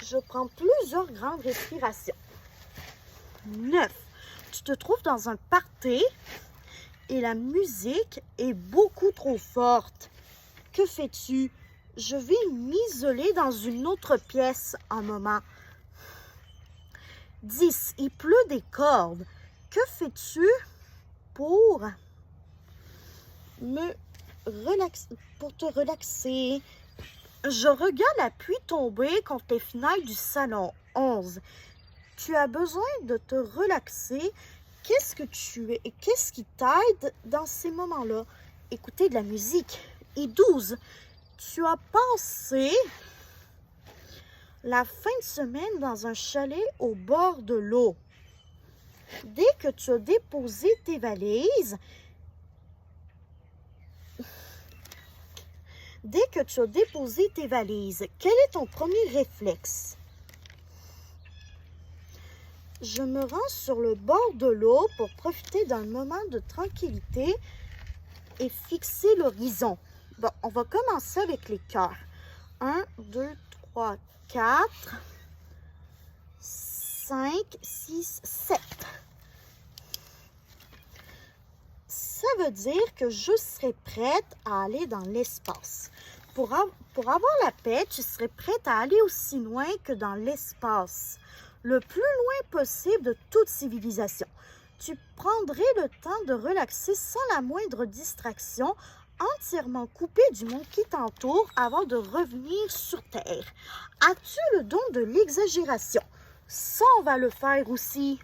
Je prends plusieurs grandes respirations. 9. Tu te trouves dans un party et la musique est beaucoup trop forte. Que fais-tu? Je vais m'isoler dans une autre pièce un moment. 10. Il pleut des cordes. Que fais-tu pour te relaxer? Je regarde la pluie tomber contre les fenêtres du salon. 11. Tu as besoin de te relaxer. Qu'est-ce qui t'aide dans ces moments-là? Écouter de la musique. Et 12. Tu as passé la fin de semaine dans un chalet au bord de l'eau. Dès que tu as déposé tes valises, quel est ton premier réflexe? Je me rends sur le bord de l'eau pour profiter d'un moment de tranquillité et fixer l'horizon. Bon, on va commencer avec les cœurs. 1, 2, 3, 4, 5, 6, 7. Ça veut dire que je serai prête à aller dans l'espace. Pour avoir la paix, tu serais prête à aller aussi loin que dans l'espace, le plus loin possible de toute civilisation. Tu prendrais le temps de relaxer sans la moindre distraction, entièrement coupé du monde qui t'entoure avant de revenir sur Terre. As-tu le don de l'exagération? Ça, on va le faire aussi.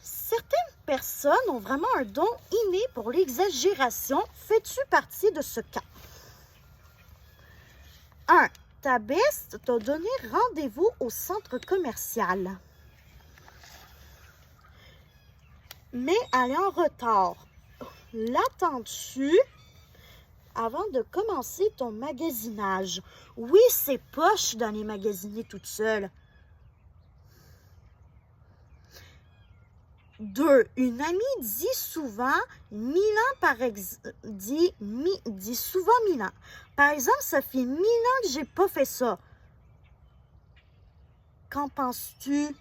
Certaines personnes ont vraiment un don inné pour l'exagération. Fais-tu partie de ce cas? 1. Ta best t'a donné rendez-vous au centre commercial, mais elle est en retard. L'attends-tu avant de commencer ton magasinage? Oui, c'est poche d'aller magasiner toute seule. 2. Une amie dit souvent dit souvent 1000 ans. Par exemple, ça fait 1000 ans que j'ai pas fait ça. Qu'en penses-tu?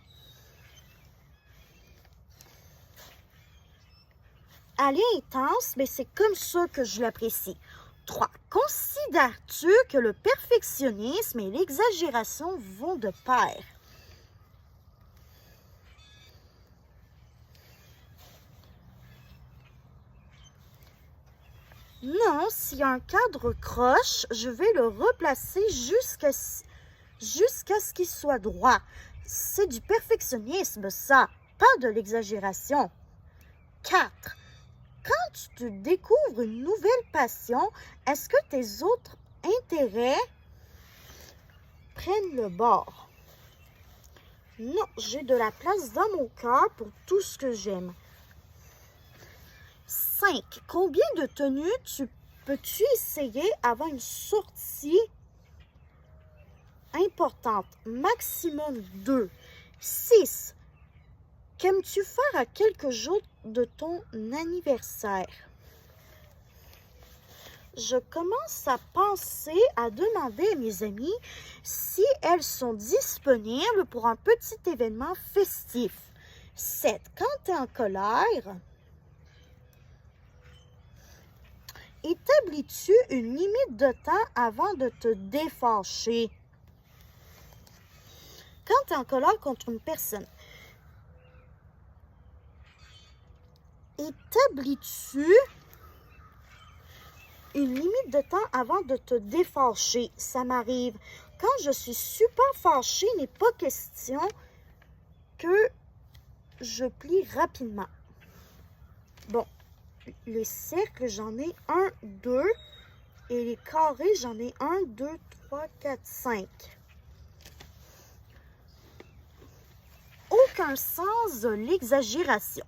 Elle est intense, mais c'est comme ça que je l'apprécie. 3. Considères-tu que le perfectionnisme et l'exagération vont de pair? Non, s'il y a un cadre croche, je vais le replacer jusqu'à ce qu'il soit droit. C'est du perfectionnisme, ça, pas de l'exagération. 4. Quand tu te découvres une nouvelle passion, est-ce que tes autres intérêts prennent le bord? Non, j'ai de la place dans mon cœur pour tout ce que j'aime. 5. Combien de tenues peux-tu essayer avant une sortie importante? Maximum 2. 6. Qu'aimes-tu faire à quelques jours de ton anniversaire? Je commence à penser à demander à mes amies si elles sont disponibles pour un petit événement festif. 7. Quand tu es en colère, établis-tu une limite de temps avant de te défâcher? quand tu es en colère contre une personne, établis-tu une limite de temps avant de te défâcher? Ça m'arrive. Quand je suis super fâchée, il n'est pas question que je plie rapidement. Bon, les cercles, j'en ai 1, 2. Et les carrés, j'en ai 1, 2, 3, 4, 5. Aucun sens de l'exagération.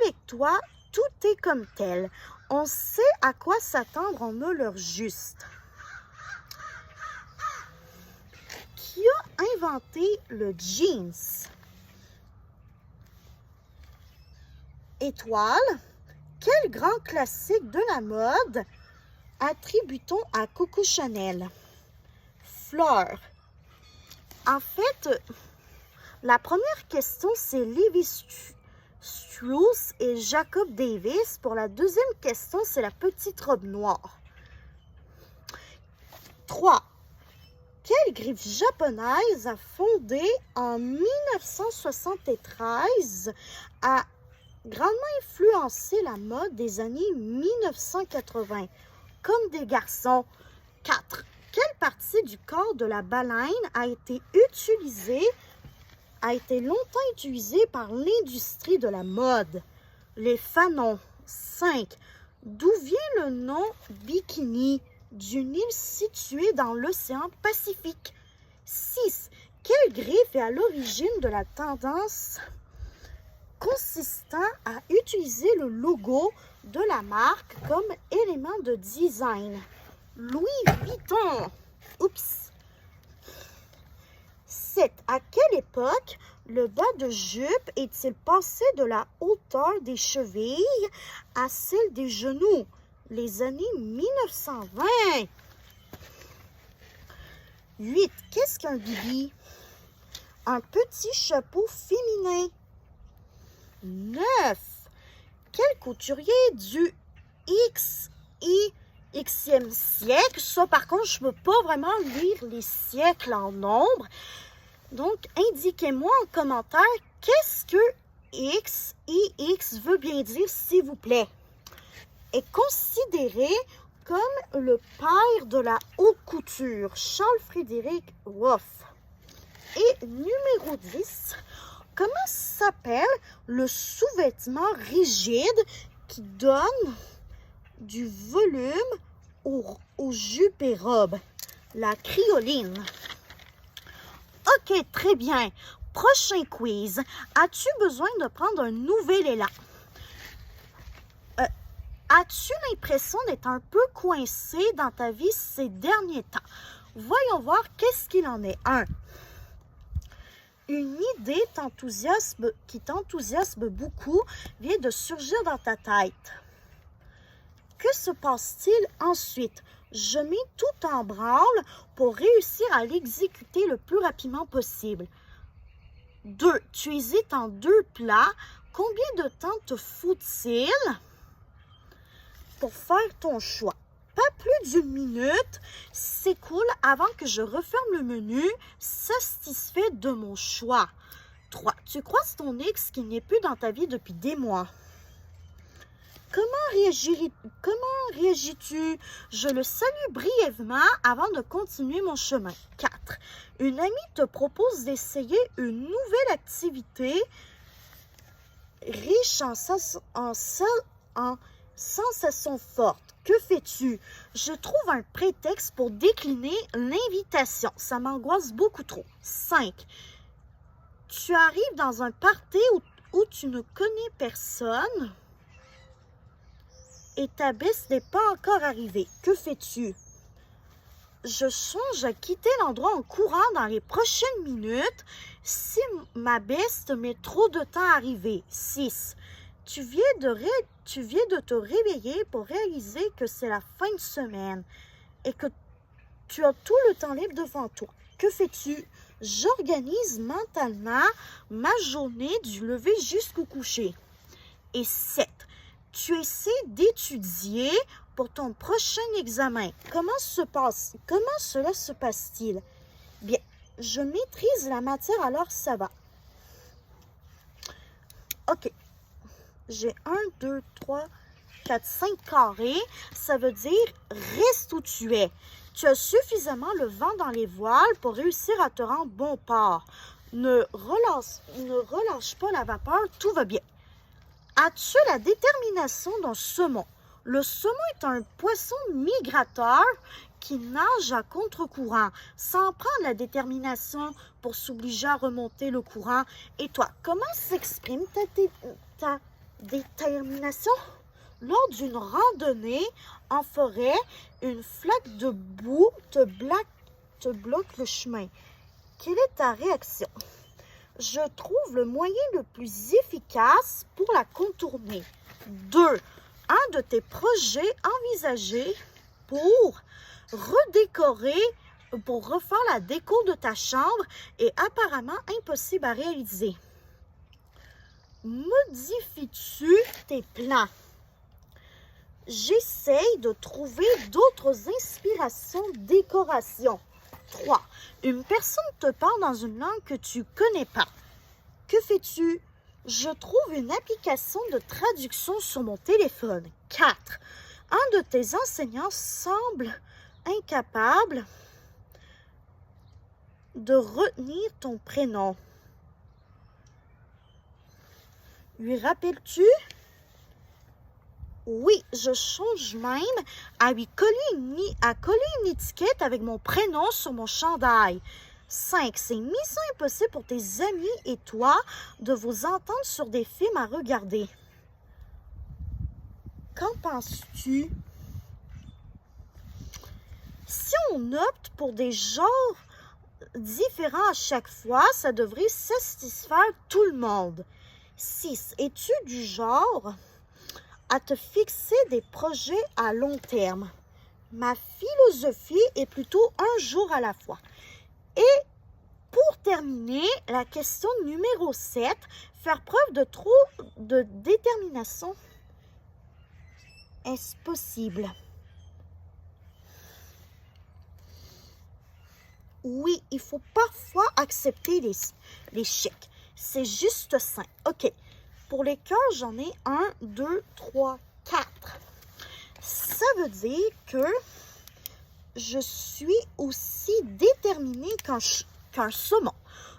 Avec toi, tout est comme tel. On sait à quoi s'attendre en a l'heure juste. Qui a inventé le jeans? Étoile, quel grand classique de la mode attribue-t-on à Coco Chanel? Fleur. En fait, la première question, c'est Levi Strauss et Jacob Davis. Pour la deuxième question, c'est la petite robe noire. 3. Quelle griffe japonaise a fondé en 1973 a grandement influencé la mode des années 1980? Comme des garçons. 4. Quelle partie du corps de la baleine a été longtemps utilisée par l'industrie de la mode? Les fanons. 5. D'où vient le nom bikini d'une île située dans l'océan Pacifique? 6. Quelle griffe est à l'origine de la tendance consistant à utiliser le logo de la marque comme élément de design? Louis Vuitton. Oups. 7. À quelle époque le bas de jupe est-il passé de la hauteur des chevilles à celle des genoux? Les années 1920. 8. Qu'est-ce qu'un bibi? Un petit chapeau féminin. 9. Quel couturier du Xème siècle? Ça, par contre, je ne peux pas vraiment lire les siècles en nombre. Donc, indiquez-moi en commentaire qu'est-ce que X veut bien dire, s'il vous plaît. Est considéré comme le père de la haute couture, Charles-Frédéric Worth. Et numéro 10, comment s'appelle le sous-vêtement rigide qui donne du volume aux jupes et robes? La crioline. Ok, très bien. Prochain quiz. As-tu besoin de prendre un nouvel élan? As-tu l'impression d'être un peu coincé dans ta vie ces derniers temps? Voyons voir qu'est-ce qu'il en est. 1. Une idée qui t'enthousiasme beaucoup vient de surgir dans ta tête. Que se passe-t-il ensuite? Je mets tout en branle pour réussir à l'exécuter le plus rapidement possible. 2. Tu hésites en 2 plats. Combien de temps te faut-il pour faire ton choix? Pas plus d'1 minute s'écoule avant que je referme le menu, satisfait de mon choix. 3. Tu croises ton ex qui n'est plus dans ta vie depuis des mois. Comment réagis-tu? Je le salue brièvement avant de continuer mon chemin. 4. Une amie te propose d'essayer une nouvelle activité riche en sensations fortes. Que fais-tu? Je trouve un prétexte pour décliner l'invitation. Ça m'angoisse beaucoup trop. 5. Tu arrives dans un party où tu ne connais personne et ta beste n'est pas encore arrivée. Que fais-tu? Je songe à quitter l'endroit en courant dans les prochaines minutes si ma beste met trop de temps à arriver. 6. Tu viens de te réveiller pour réaliser que c'est la fin de semaine et que tu as tout le temps libre devant toi. Que fais-tu? J'organise mentalement ma journée du lever jusqu'au coucher. Et 7. Tu essaies d'étudier pour ton prochain examen. Comment cela se passe-t-il? Bien, Je maîtrise la matière, alors ça va. OK. J'ai 1, 2, 3, 4, 5 carrés. Ça veut dire reste où tu es. Tu as suffisamment le vent dans les voiles pour réussir à te rendre bon port. Ne relâche pas la vapeur, tout va bien. As-tu la détermination d'un saumon? Le saumon est un poisson migrateur qui nage à contre-courant, sans prendre la détermination pour s'obliger à remonter le courant. Et toi, comment s'exprime ta détermination? Lors d'une randonnée en forêt, une flaque de boue te bloque le chemin. Quelle est ta réaction? Je trouve le moyen le plus efficace pour la contourner. 2. Un de tes projets envisagés pour refaire la déco de ta chambre est apparemment impossible à réaliser. Modifies-tu tes plans? J'essaye de trouver d'autres inspirations décoration. 3. Une personne te parle dans une langue que tu connais pas. Que fais-tu? Je trouve une application de traduction sur mon téléphone. 4. Un de tes enseignants semble incapable de retenir ton prénom. Lui rappelles-tu? Oui, je change même à lui coller une étiquette avec mon prénom sur mon chandail. 5. C'est mission impossible pour tes amis et toi de vous entendre sur des films à regarder. Qu'en penses-tu? Si on opte pour des genres différents à chaque fois, ça devrait satisfaire tout le monde. 6. Es-tu du genre à te fixer des projets à long terme? Ma philosophie est plutôt un jour à la fois. Et pour terminer, la question numéro 7, faire preuve de trop de détermination. Est-ce possible? Oui, il faut parfois accepter l'échec. C'est juste sain. OK. Pour les cœurs, j'en ai 1, 2, 3, 4. Ça veut dire que je suis aussi déterminée qu'un saumon.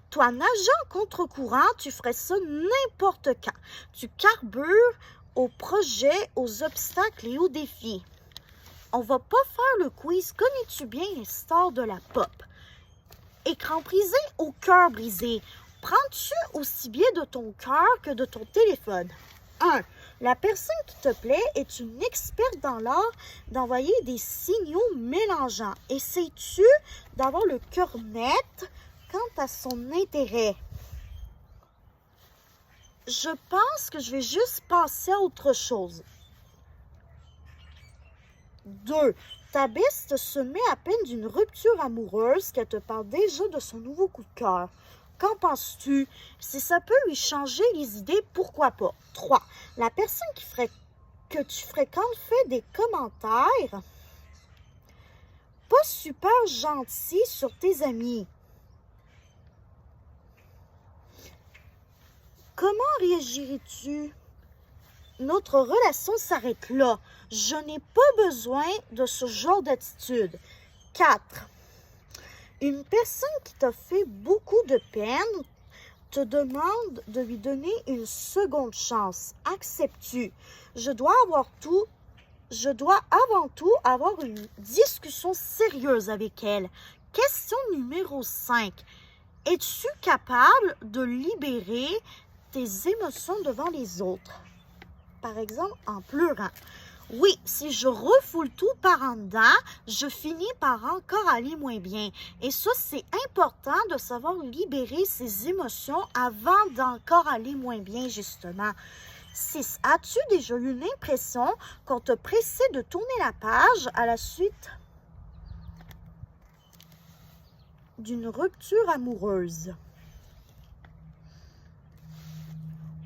Toi, nageant contre-courant, tu ferais ça n'importe quand. Tu carbures aux projets, aux obstacles et aux défis. On va pas faire le quiz. Connais-tu bien les stars de la pop? Écran brisé ou cœur brisé? Prends-tu aussi bien de ton cœur que de ton téléphone? 1. La personne qui te plaît est une experte dans l'art d'envoyer des signaux mélangeants. Essaies-tu d'avoir le cœur net quant à son intérêt? Je pense que je vais juste passer à autre chose. 2. Ta beste se met à peine d'une rupture amoureuse qu'elle te parle déjà de son nouveau coup de cœur. Qu'en penses-tu? Si ça peut lui changer les idées, pourquoi pas? 3. La personne que tu fréquentes fait des commentaires pas super gentils sur tes amis. Comment réagirais-tu? Notre relation s'arrête là. Je n'ai pas besoin de ce genre d'attitude. 4. Une personne qui t'a fait beaucoup de peine te demande de lui donner une seconde chance. Acceptes-tu? Je dois avant tout avoir une discussion sérieuse avec elle. Question numéro 5. Es-tu capable de libérer tes émotions devant les autres? Par exemple, en pleurant. Oui, si je refoule tout par en dedans, je finis par encore aller moins bien. Et ça, c'est important de savoir libérer ses émotions avant d'encore aller moins bien, justement. 6. As-tu déjà eu l'impression qu'on te pressait de tourner la page à la suite d'une rupture amoureuse?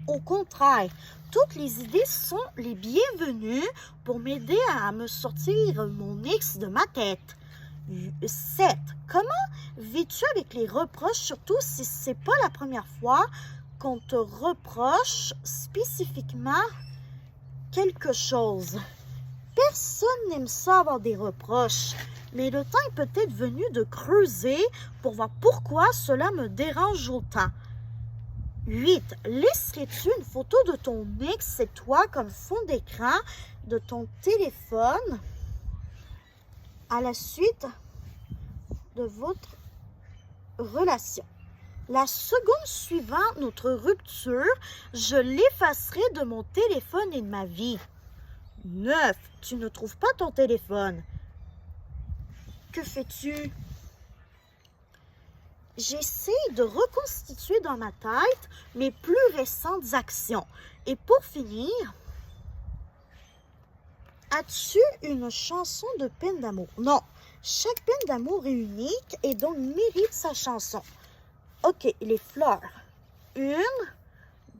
Au contraire, toutes les idées sont les bienvenues pour m'aider à me sortir mon ex de ma tête. 7. Comment vis-tu avec les reproches, surtout si c'est pas la première fois qu'on te reproche spécifiquement quelque chose? Personne n'aime ça avoir des reproches, mais le temps est peut-être venu de creuser pour voir pourquoi cela me dérange autant. 8. Laisserais-tu une photo de ton ex et toi comme fond d'écran de ton téléphone à la suite de votre relation? La seconde suivant notre rupture, je l'effacerai de mon téléphone et de ma vie. 9. Tu ne trouves pas ton téléphone. Que fais-tu? J'essaie de reconstituer dans ma tête mes plus récentes actions. Et pour finir, as-tu une chanson de peine d'amour? Non, chaque peine d'amour est unique et donc mérite sa chanson. Ok, les fleurs. 1,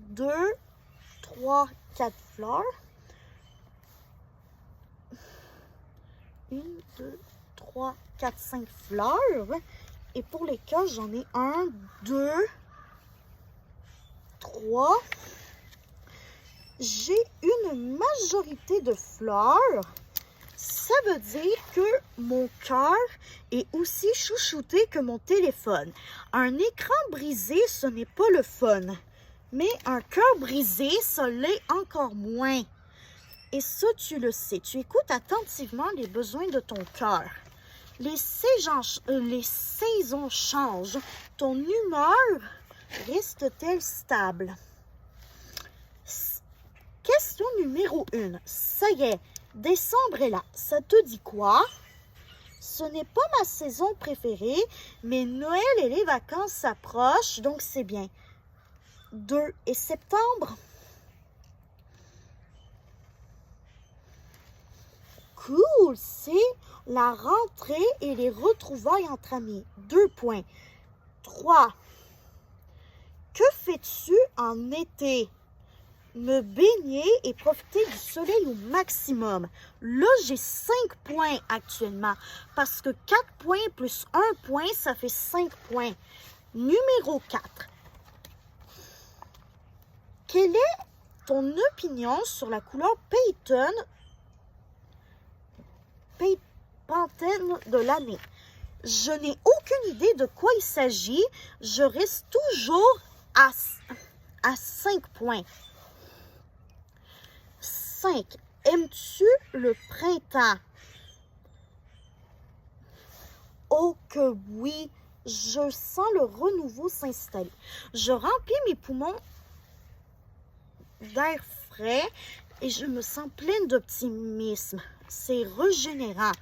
2, 3, 4 fleurs. 1, 2, 3, 4, 5 fleurs. Et pour les cœurs, j'en ai 1, 2, 3. J'ai une majorité de fleurs. Ça veut dire que mon cœur est aussi chouchouté que mon téléphone. Un écran brisé, ce n'est pas le fun. Mais un cœur brisé, ça l'est encore moins. Et ça, tu le sais. Tu écoutes attentivement les besoins de ton cœur. Les saisons changent. Ton humeur reste-t-elle stable? Question numéro 1. Ça y est, décembre est là. Ça te dit quoi? Ce n'est pas ma saison préférée, mais Noël et les vacances s'approchent, donc c'est bien. 2. Et septembre? Cool, c'est la rentrée et les retrouvailles entre amis. 2 points. 3. Que fais-tu en été? Me baigner et profiter du soleil au maximum. Là, j'ai 5 points actuellement parce que 4 points plus 1 point, ça fait 5 points. Numéro 4. Quelle est ton opinion sur la couleur Pantene de l'année? Je n'ai aucune idée de quoi il s'agit. Je reste toujours à 5 points. 5. Aimes-tu le printemps? Oh que oui, je sens le renouveau s'installer. Je remplis mes poumons d'air frais et je me sens pleine d'optimisme. C'est régénérant.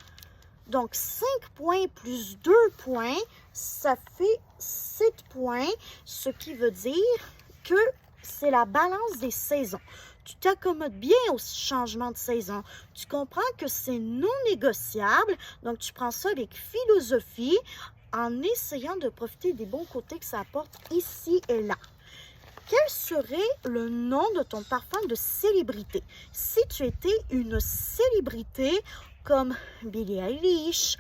Donc, 5 points plus 2 points, ça fait 7 points, ce qui veut dire que c'est la balance des saisons. Tu t'accommodes bien au changement de saison. Tu comprends que c'est non négociable, donc tu prends ça avec philosophie en essayant de profiter des bons côtés que ça apporte ici et là. Quel serait le nom de ton parfum de célébrité? Si tu étais une célébrité comme Billie Eilish,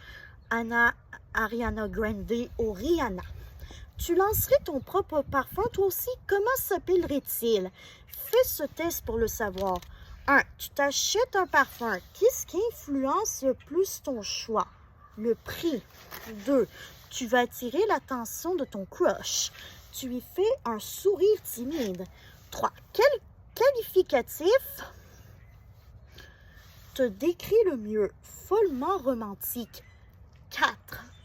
Ariana Grande ou Rihanna, tu lancerais ton propre parfum, toi aussi, comment s'appellerait-il? Fais ce test pour le savoir. 1. Tu t'achètes un parfum. Qu'est-ce qui influence le plus ton choix? Le prix. 2. Tu vas attirer l'attention de ton crush. Tu lui fais un sourire timide. 3. Quel qualificatif te décrit le mieux? Follement romantique. 4.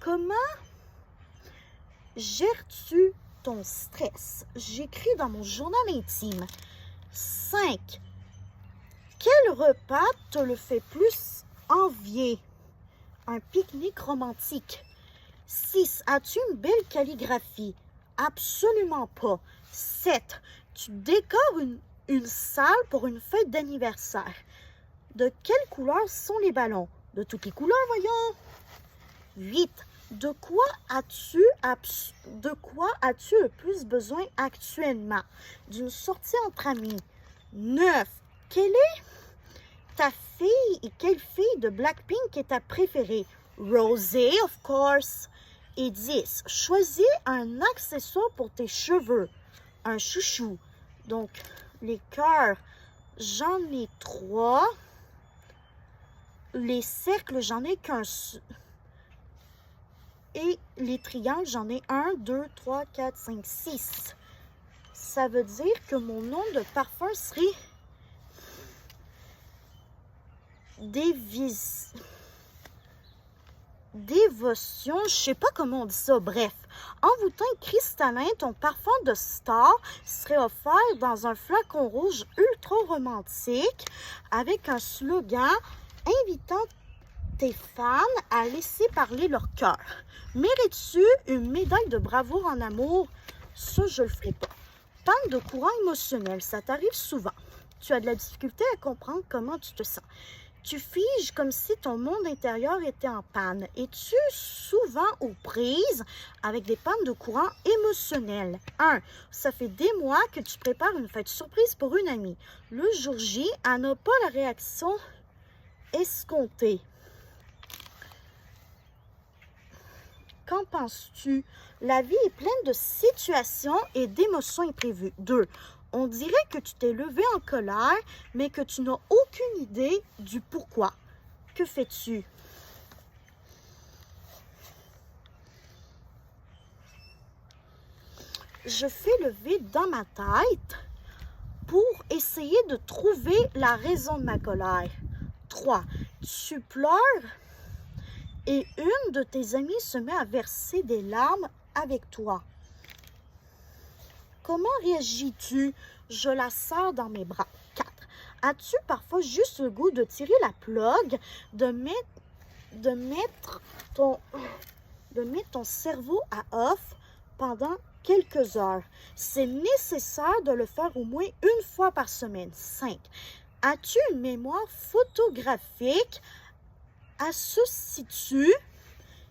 Comment gères-tu ton stress? J'écris dans mon journal intime. 5. Quel repas te le fait plus envier? Un pique-nique romantique. 6. As-tu une belle calligraphie? Absolument pas. 7. Tu décores une salle pour une fête d'anniversaire. De quelle couleur sont les ballons? De toutes les couleurs, voyons. 8. De quoi as-tu le plus besoin actuellement? D'une sortie entre amis. 9. Quelle est ta fille et quelle fille de Blackpink est ta préférée? Rosé, of course. Et 10. Choisis un accessoire pour tes cheveux. Un chouchou. Donc, les cœurs, j'en ai 3. Les cercles, j'en ai qu'un. Et les triangles, j'en ai 1, 2, 3, 4, 5, 6. Ça veut dire que mon nom de parfum serait Dévotion, je sais pas comment on dit ça, bref. Envoûtant cristallin, ton parfum de star serait offert dans un flacon rouge ultra romantique avec un slogan invitant tes fans à laisser parler leur cœur. Mérites-tu une médaille de bravoure en amour? Ça, je le ferai pas. Panne de courant émotionnel, ça t'arrive souvent. Tu as de la difficulté à comprendre comment tu te sens. Tu figes comme si ton monde intérieur était en panne. Es-tu souvent aux prises avec des pannes de courant émotionnel? 1. Ça fait des mois que tu prépares une fête surprise pour une amie. Le jour J, elle n'a pas la réaction escomptée. Qu'en penses-tu? La vie est pleine de situations et d'émotions imprévues. 2. On dirait que tu t'es levé en colère, mais que tu n'as aucune idée du pourquoi. Que fais-tu? Je fais le vide dans ma tête pour essayer de trouver la raison de ma colère. 3. Tu pleures et une de tes amies se met à verser des larmes avec toi. Comment réagis-tu? Je la serre dans mes bras. 4. As-tu parfois juste le goût de tirer la plug, de mettre ton cerveau à off pendant quelques heures? C'est nécessaire de le faire au moins une fois par semaine. 5. As-tu une mémoire photographique? Associes-tu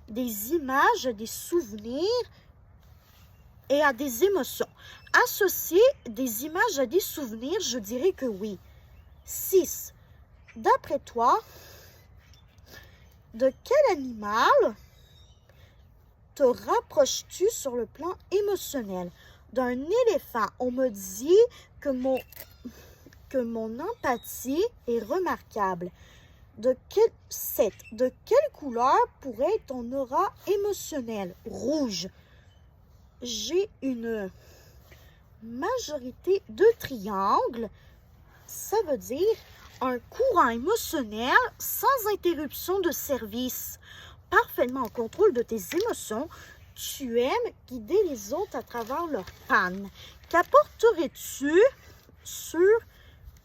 des images, des souvenirs et à des émotions? Associer des images à des souvenirs, je dirais que oui. 6. D'après toi, de quel animal te rapproches-tu sur le plan émotionnel? D'un éléphant. On me dit que mon empathie est remarquable. 7. De quelle couleur pourrait être ton aura émotionnelle? Rouge. J'ai une majorité de triangles. Ça veut dire un courant émotionnel sans interruption de service. Parfaitement en contrôle de tes émotions, tu aimes guider les autres à travers leurs pannes. Qu'apporterais-tu sur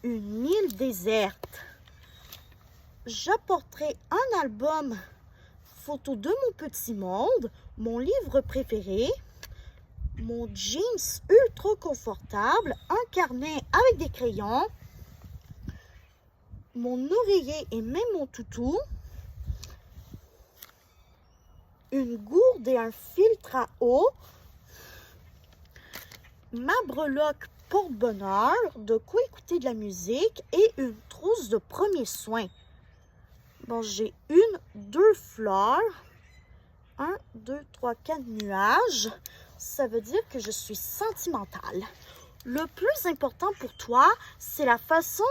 une île déserte? J'apporterai un album photo de mon petit monde, mon livre préféré, mon jeans ultra confortable, un carnet avec des crayons, mon oreiller et même mon toutou, une gourde et un filtre à eau, ma breloque porte-bonheur, de quoi écouter de la musique et une trousse de premiers soins. Bon, j'ai 1, 2 fleurs, 1, 2, 3, 4 nuages. Ça veut dire que je suis sentimentale. Le plus important pour toi, c'est la façon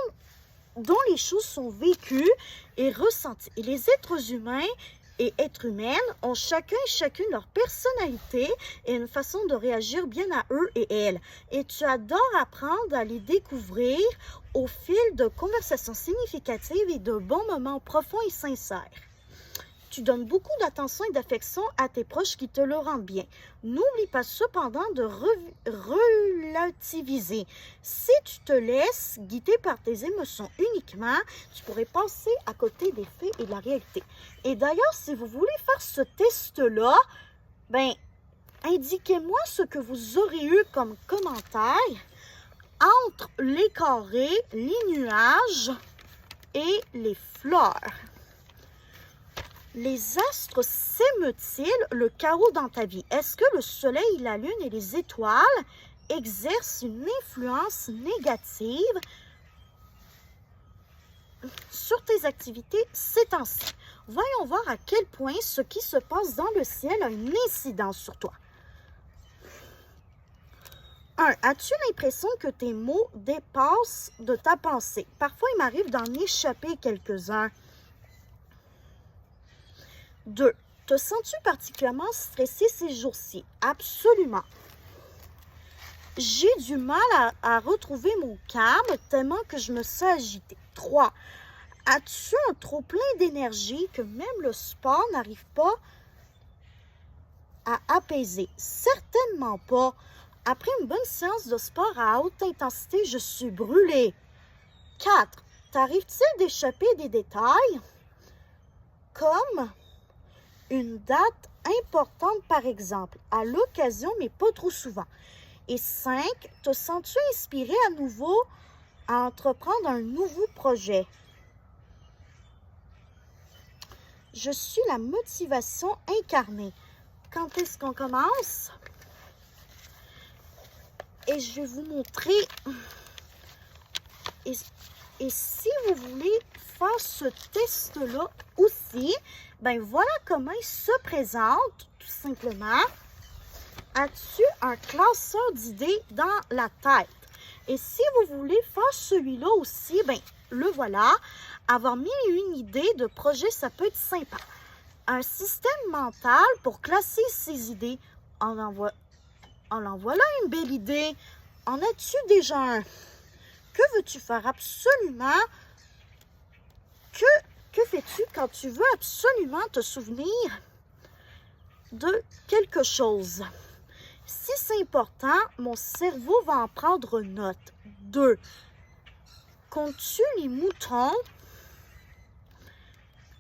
dont les choses sont vécues et ressenties. Et les êtres humains et êtres humaines ont chacun et chacune leur personnalité et une façon de réagir bien à eux et elles. Et tu adores apprendre à les découvrir au fil de conversations significatives et de bons moments profonds et sincères. Tu donnes beaucoup d'attention et d'affection à tes proches qui te le rendent bien. N'oublie pas cependant de relativiser. Si tu te laisses guider par tes émotions uniquement, tu pourrais passer à côté des faits et de la réalité. Et d'ailleurs, si vous voulez faire ce test-là, indiquez-moi ce que vous aurez eu comme commentaire entre les carrés, les nuages et les fleurs. Les astres s'émeut-ils le chaos dans ta vie? Est-ce que le soleil, la lune et les étoiles exercent une influence négative sur tes activités ces temps-ci. Voyons voir à quel point ce qui se passe dans le ciel a une incidence sur toi. 1. As-tu l'impression que tes mots dépassent de ta pensée? Parfois, il m'arrive d'en échapper quelques-uns. 2. Te sens-tu particulièrement stressé ces jours-ci? Absolument. J'ai du mal à retrouver mon calme tellement que je me sens agitée. 3. As-tu un trop-plein d'énergie que même le sport n'arrive pas à apaiser? Certainement pas. Après une bonne séance de sport à haute intensité, je suis brûlée. 4. T'arrive-t-il d'échapper des détails comme une date importante, par exemple, à l'occasion, mais pas trop souvent? Et 5. Te sens-tu inspiré à nouveau à entreprendre un nouveau projet? Je suis la motivation incarnée. Quand est-ce qu'on commence? Et je vais vous montrer. Et si vous voulez faire ce test-là aussi, ben voilà comment il se présente, tout simplement. As-tu un classeur d'idées dans la tête? Et si vous voulez faire celui-là aussi, ben le voilà. Avoir 1001 idées de projet, ça peut être sympa. Un système mental pour classer ses idées. En voilà une belle idée. En as-tu déjà un? Que veux-tu faire absolument? Que fais-tu quand tu veux absolument te souvenir de quelque chose? Si c'est important, mon cerveau va en prendre note. 2. Comptes-tu les moutons?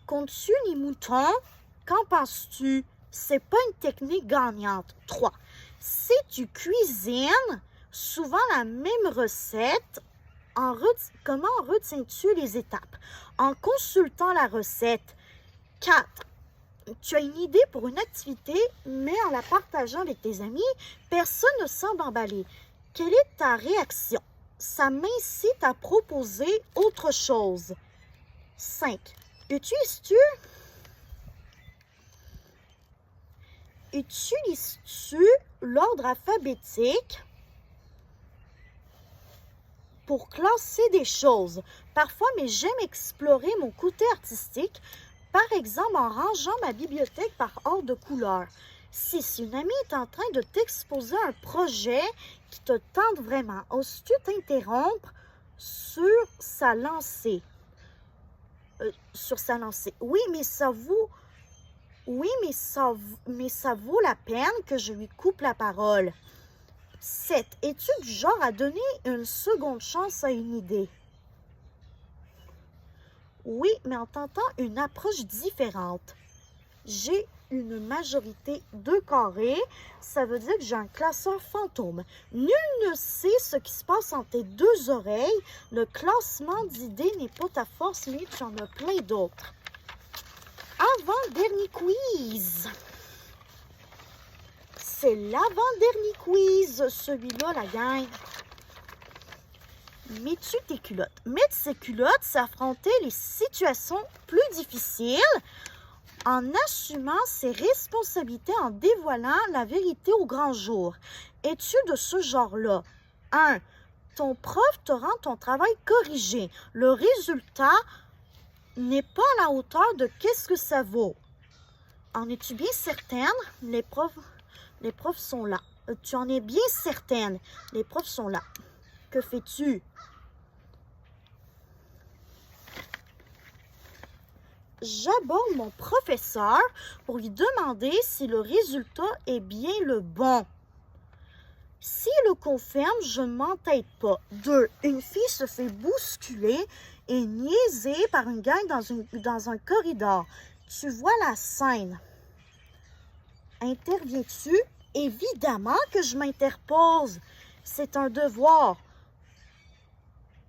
Comptes-tu les moutons? Qu'en penses-tu? C'est pas une technique gagnante. 3. Si tu cuisines souvent la même recette, comment retiens-tu les étapes? En consultant la recette. 4. Tu as une idée pour une activité, mais en la partageant avec tes amis, personne ne semble emballé. Quelle est ta réaction? Ça m'incite à proposer autre chose. 5. Utilises-tu l'ordre alphabétique pour classer des choses? Parfois, mais j'aime explorer mon côté artistique, par exemple en rangeant ma bibliothèque par ordre de couleur. 6. Une amie est en train de t'exposer un projet qui te tente vraiment. Oses-tu t'interrompre sur sa lancée? Oui, mais ça vaut la peine que je lui coupe la parole. 7. Es-tu du genre à donner une seconde chance à une idée? Oui, mais en tentant une approche différente. J'ai une majorité 2 carrés, ça veut dire que j'ai un classeur fantôme. Nul ne sait ce qui se passe entre tes deux oreilles. Le classement d'idées n'est pas ta force, mais tu en as plein d'autres. Avant-dernier quiz. C'est l'avant-dernier quiz, celui-là, la gang. Mets-tu tes culottes? Mettre ses culottes, c'est affronter les situations plus difficiles en assumant ses responsabilités, en dévoilant la vérité au grand jour. Es-tu de ce genre-là? 1. Ton prof te rend ton travail corrigé. Le résultat n'est pas à la hauteur de qu'est-ce que ça vaut. En es-tu bien certaine? Les profs sont là. Tu en es bien certaine? Les profs sont là. Que fais-tu? J'aborde mon professeur pour lui demander si le résultat est bien le bon. S'il le confirme, je ne m'entête pas. 2. Une fille se fait bousculer et niaiser par une gang dans un corridor. Tu vois la scène. Interviens-tu? Évidemment que je m'interpose. C'est un devoir.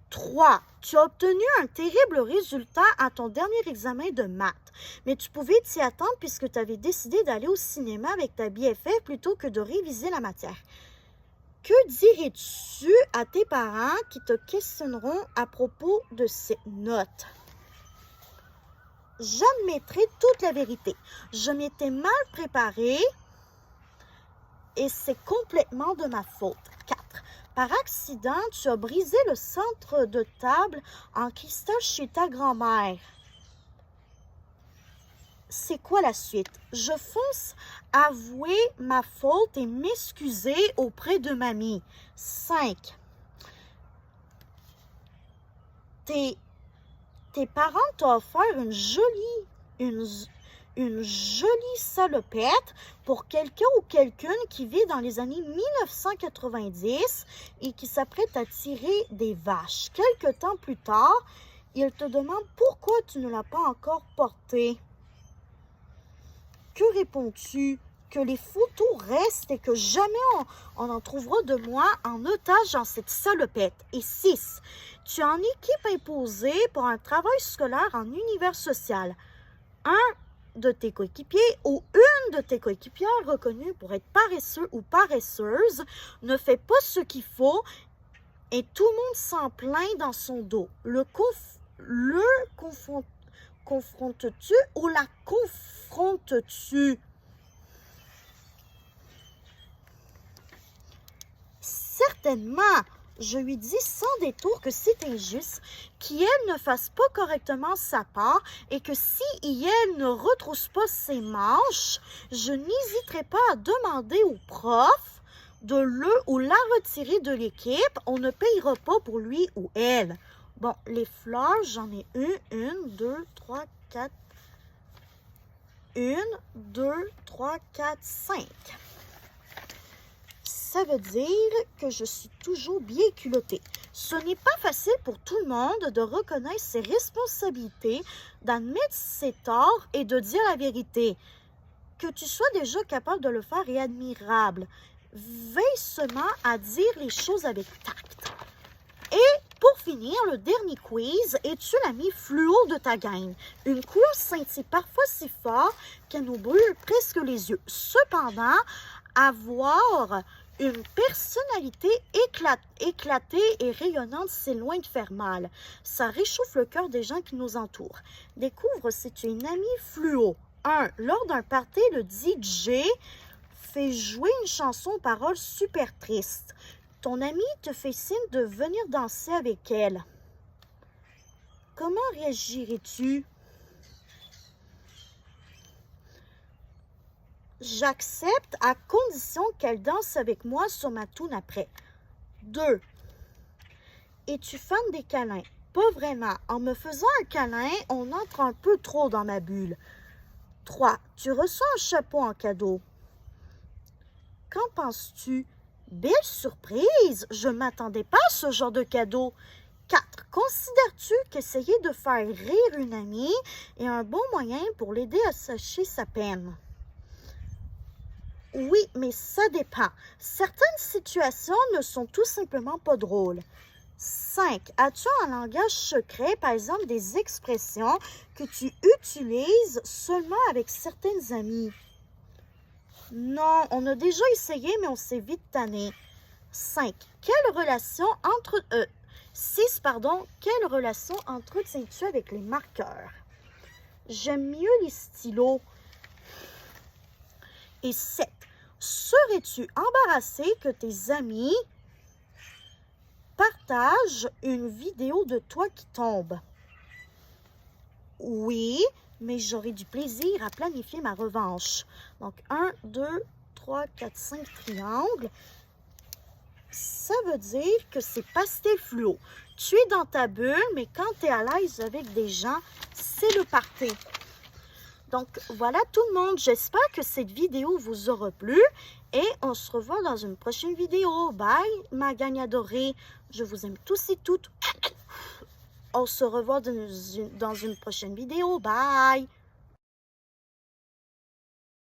3. Tu as obtenu un terrible résultat à ton dernier examen de maths, mais tu pouvais t'y attendre puisque tu avais décidé d'aller au cinéma avec ta BFF plutôt que de réviser la matière. Que dirais-tu à tes parents qui te questionneront à propos de cette note? j'admettrai toute la vérité. Je m'étais mal préparée et c'est complètement de ma faute. 4. Par accident, tu as brisé le centre de table en cristal chez ta grand-mère. C'est quoi la suite? Je fonce avouer ma faute et m'excuser auprès de mamie. 5. Tes parents t'ont offert une jolie salopette pour quelqu'un ou quelqu'une qui vit dans les années 1990 et qui s'apprête à tirer des vaches. Quelque temps plus tard, il te demande pourquoi tu ne l'as pas encore portée. Que réponds-tu? Que les photos restent et que jamais on en trouvera de moi en otage dans cette salopette. Et 6. Tu es en équipe imposée pour un travail scolaire en univers social. Un de tes coéquipiers ou une de tes coéquipières reconnue pour être paresseux ou paresseuse ne fait pas ce qu'il faut et tout le monde s'en plaint dans son dos. Le confrontes-tu ou la confrontes-tu? Certainement, je lui dis sans détour que c'est injuste, qu'elle ne fasse pas correctement sa part et que si elle ne retrousse pas ses manches, je n'hésiterai pas à demander au prof de le ou la retirer de l'équipe. On ne payera pas pour lui ou elle. Bon, les fleurs, j'en ai une, deux, trois, quatre. 1, 2, 3, 4, 5. Ça veut dire que je suis toujours bien culottée. Ce n'est pas facile pour tout le monde de reconnaître ses responsabilités, d'admettre ses torts et de dire la vérité. Que tu sois déjà capable de le faire est admirable. Veille seulement à dire les choses avec tact. Et pour finir, le dernier quiz, es-tu l'ami fluo de ta gang? Une couleur scintille parfois si fort qu'elle nous brûle presque les yeux. Cependant, avoir une personnalité éclatée et rayonnante, c'est loin de faire mal. Ça réchauffe le cœur des gens qui nous entourent. Découvre si tu es une amie fluo. 1. Lors d'un party, le DJ fait jouer une chanson aux paroles super tristes. Ton ami te fait signe de venir danser avec elle. Comment réagirais-tu? J'accepte à condition qu'elle danse avec moi sur ma toune après. 2. Es-tu fan des câlins? Pas vraiment. En me faisant un câlin, on entre un peu trop dans ma bulle. 3. Tu reçois un chapeau en cadeau. Qu'en penses-tu? Belle surprise! Je ne m'attendais pas à ce genre de cadeau. 4. Considères-tu qu'essayer de faire rire une amie est un bon moyen pour l'aider à sécher sa peine? Oui, mais ça dépend. Certaines situations ne sont tout simplement pas drôles. 5. As-tu un langage secret, par exemple des expressions que tu utilises seulement avec certaines amies? Non, on a déjà essayé, mais on s'est vite tanné. 5. Quelle relation 6. Quelle relation entretiens-tu avec les marqueurs? J'aime mieux les stylos. Et 7. Serais-tu embarrassé que tes amis partagent une vidéo de toi qui tombe? Oui, mais j'aurai du plaisir à planifier ma revanche. Donc, 1, 2, 3, 4, 5 triangles. Ça veut dire que c'est pastel fluo. Tu es dans ta bulle, mais quand tu es à l'aise avec des gens, c'est le party. Donc, voilà tout le monde. J'espère que cette vidéo vous aura plu et on se revoit dans une prochaine vidéo. Bye, ma gang adorée. Je vous aime tous et toutes. On se revoit dans une prochaine vidéo. Bye!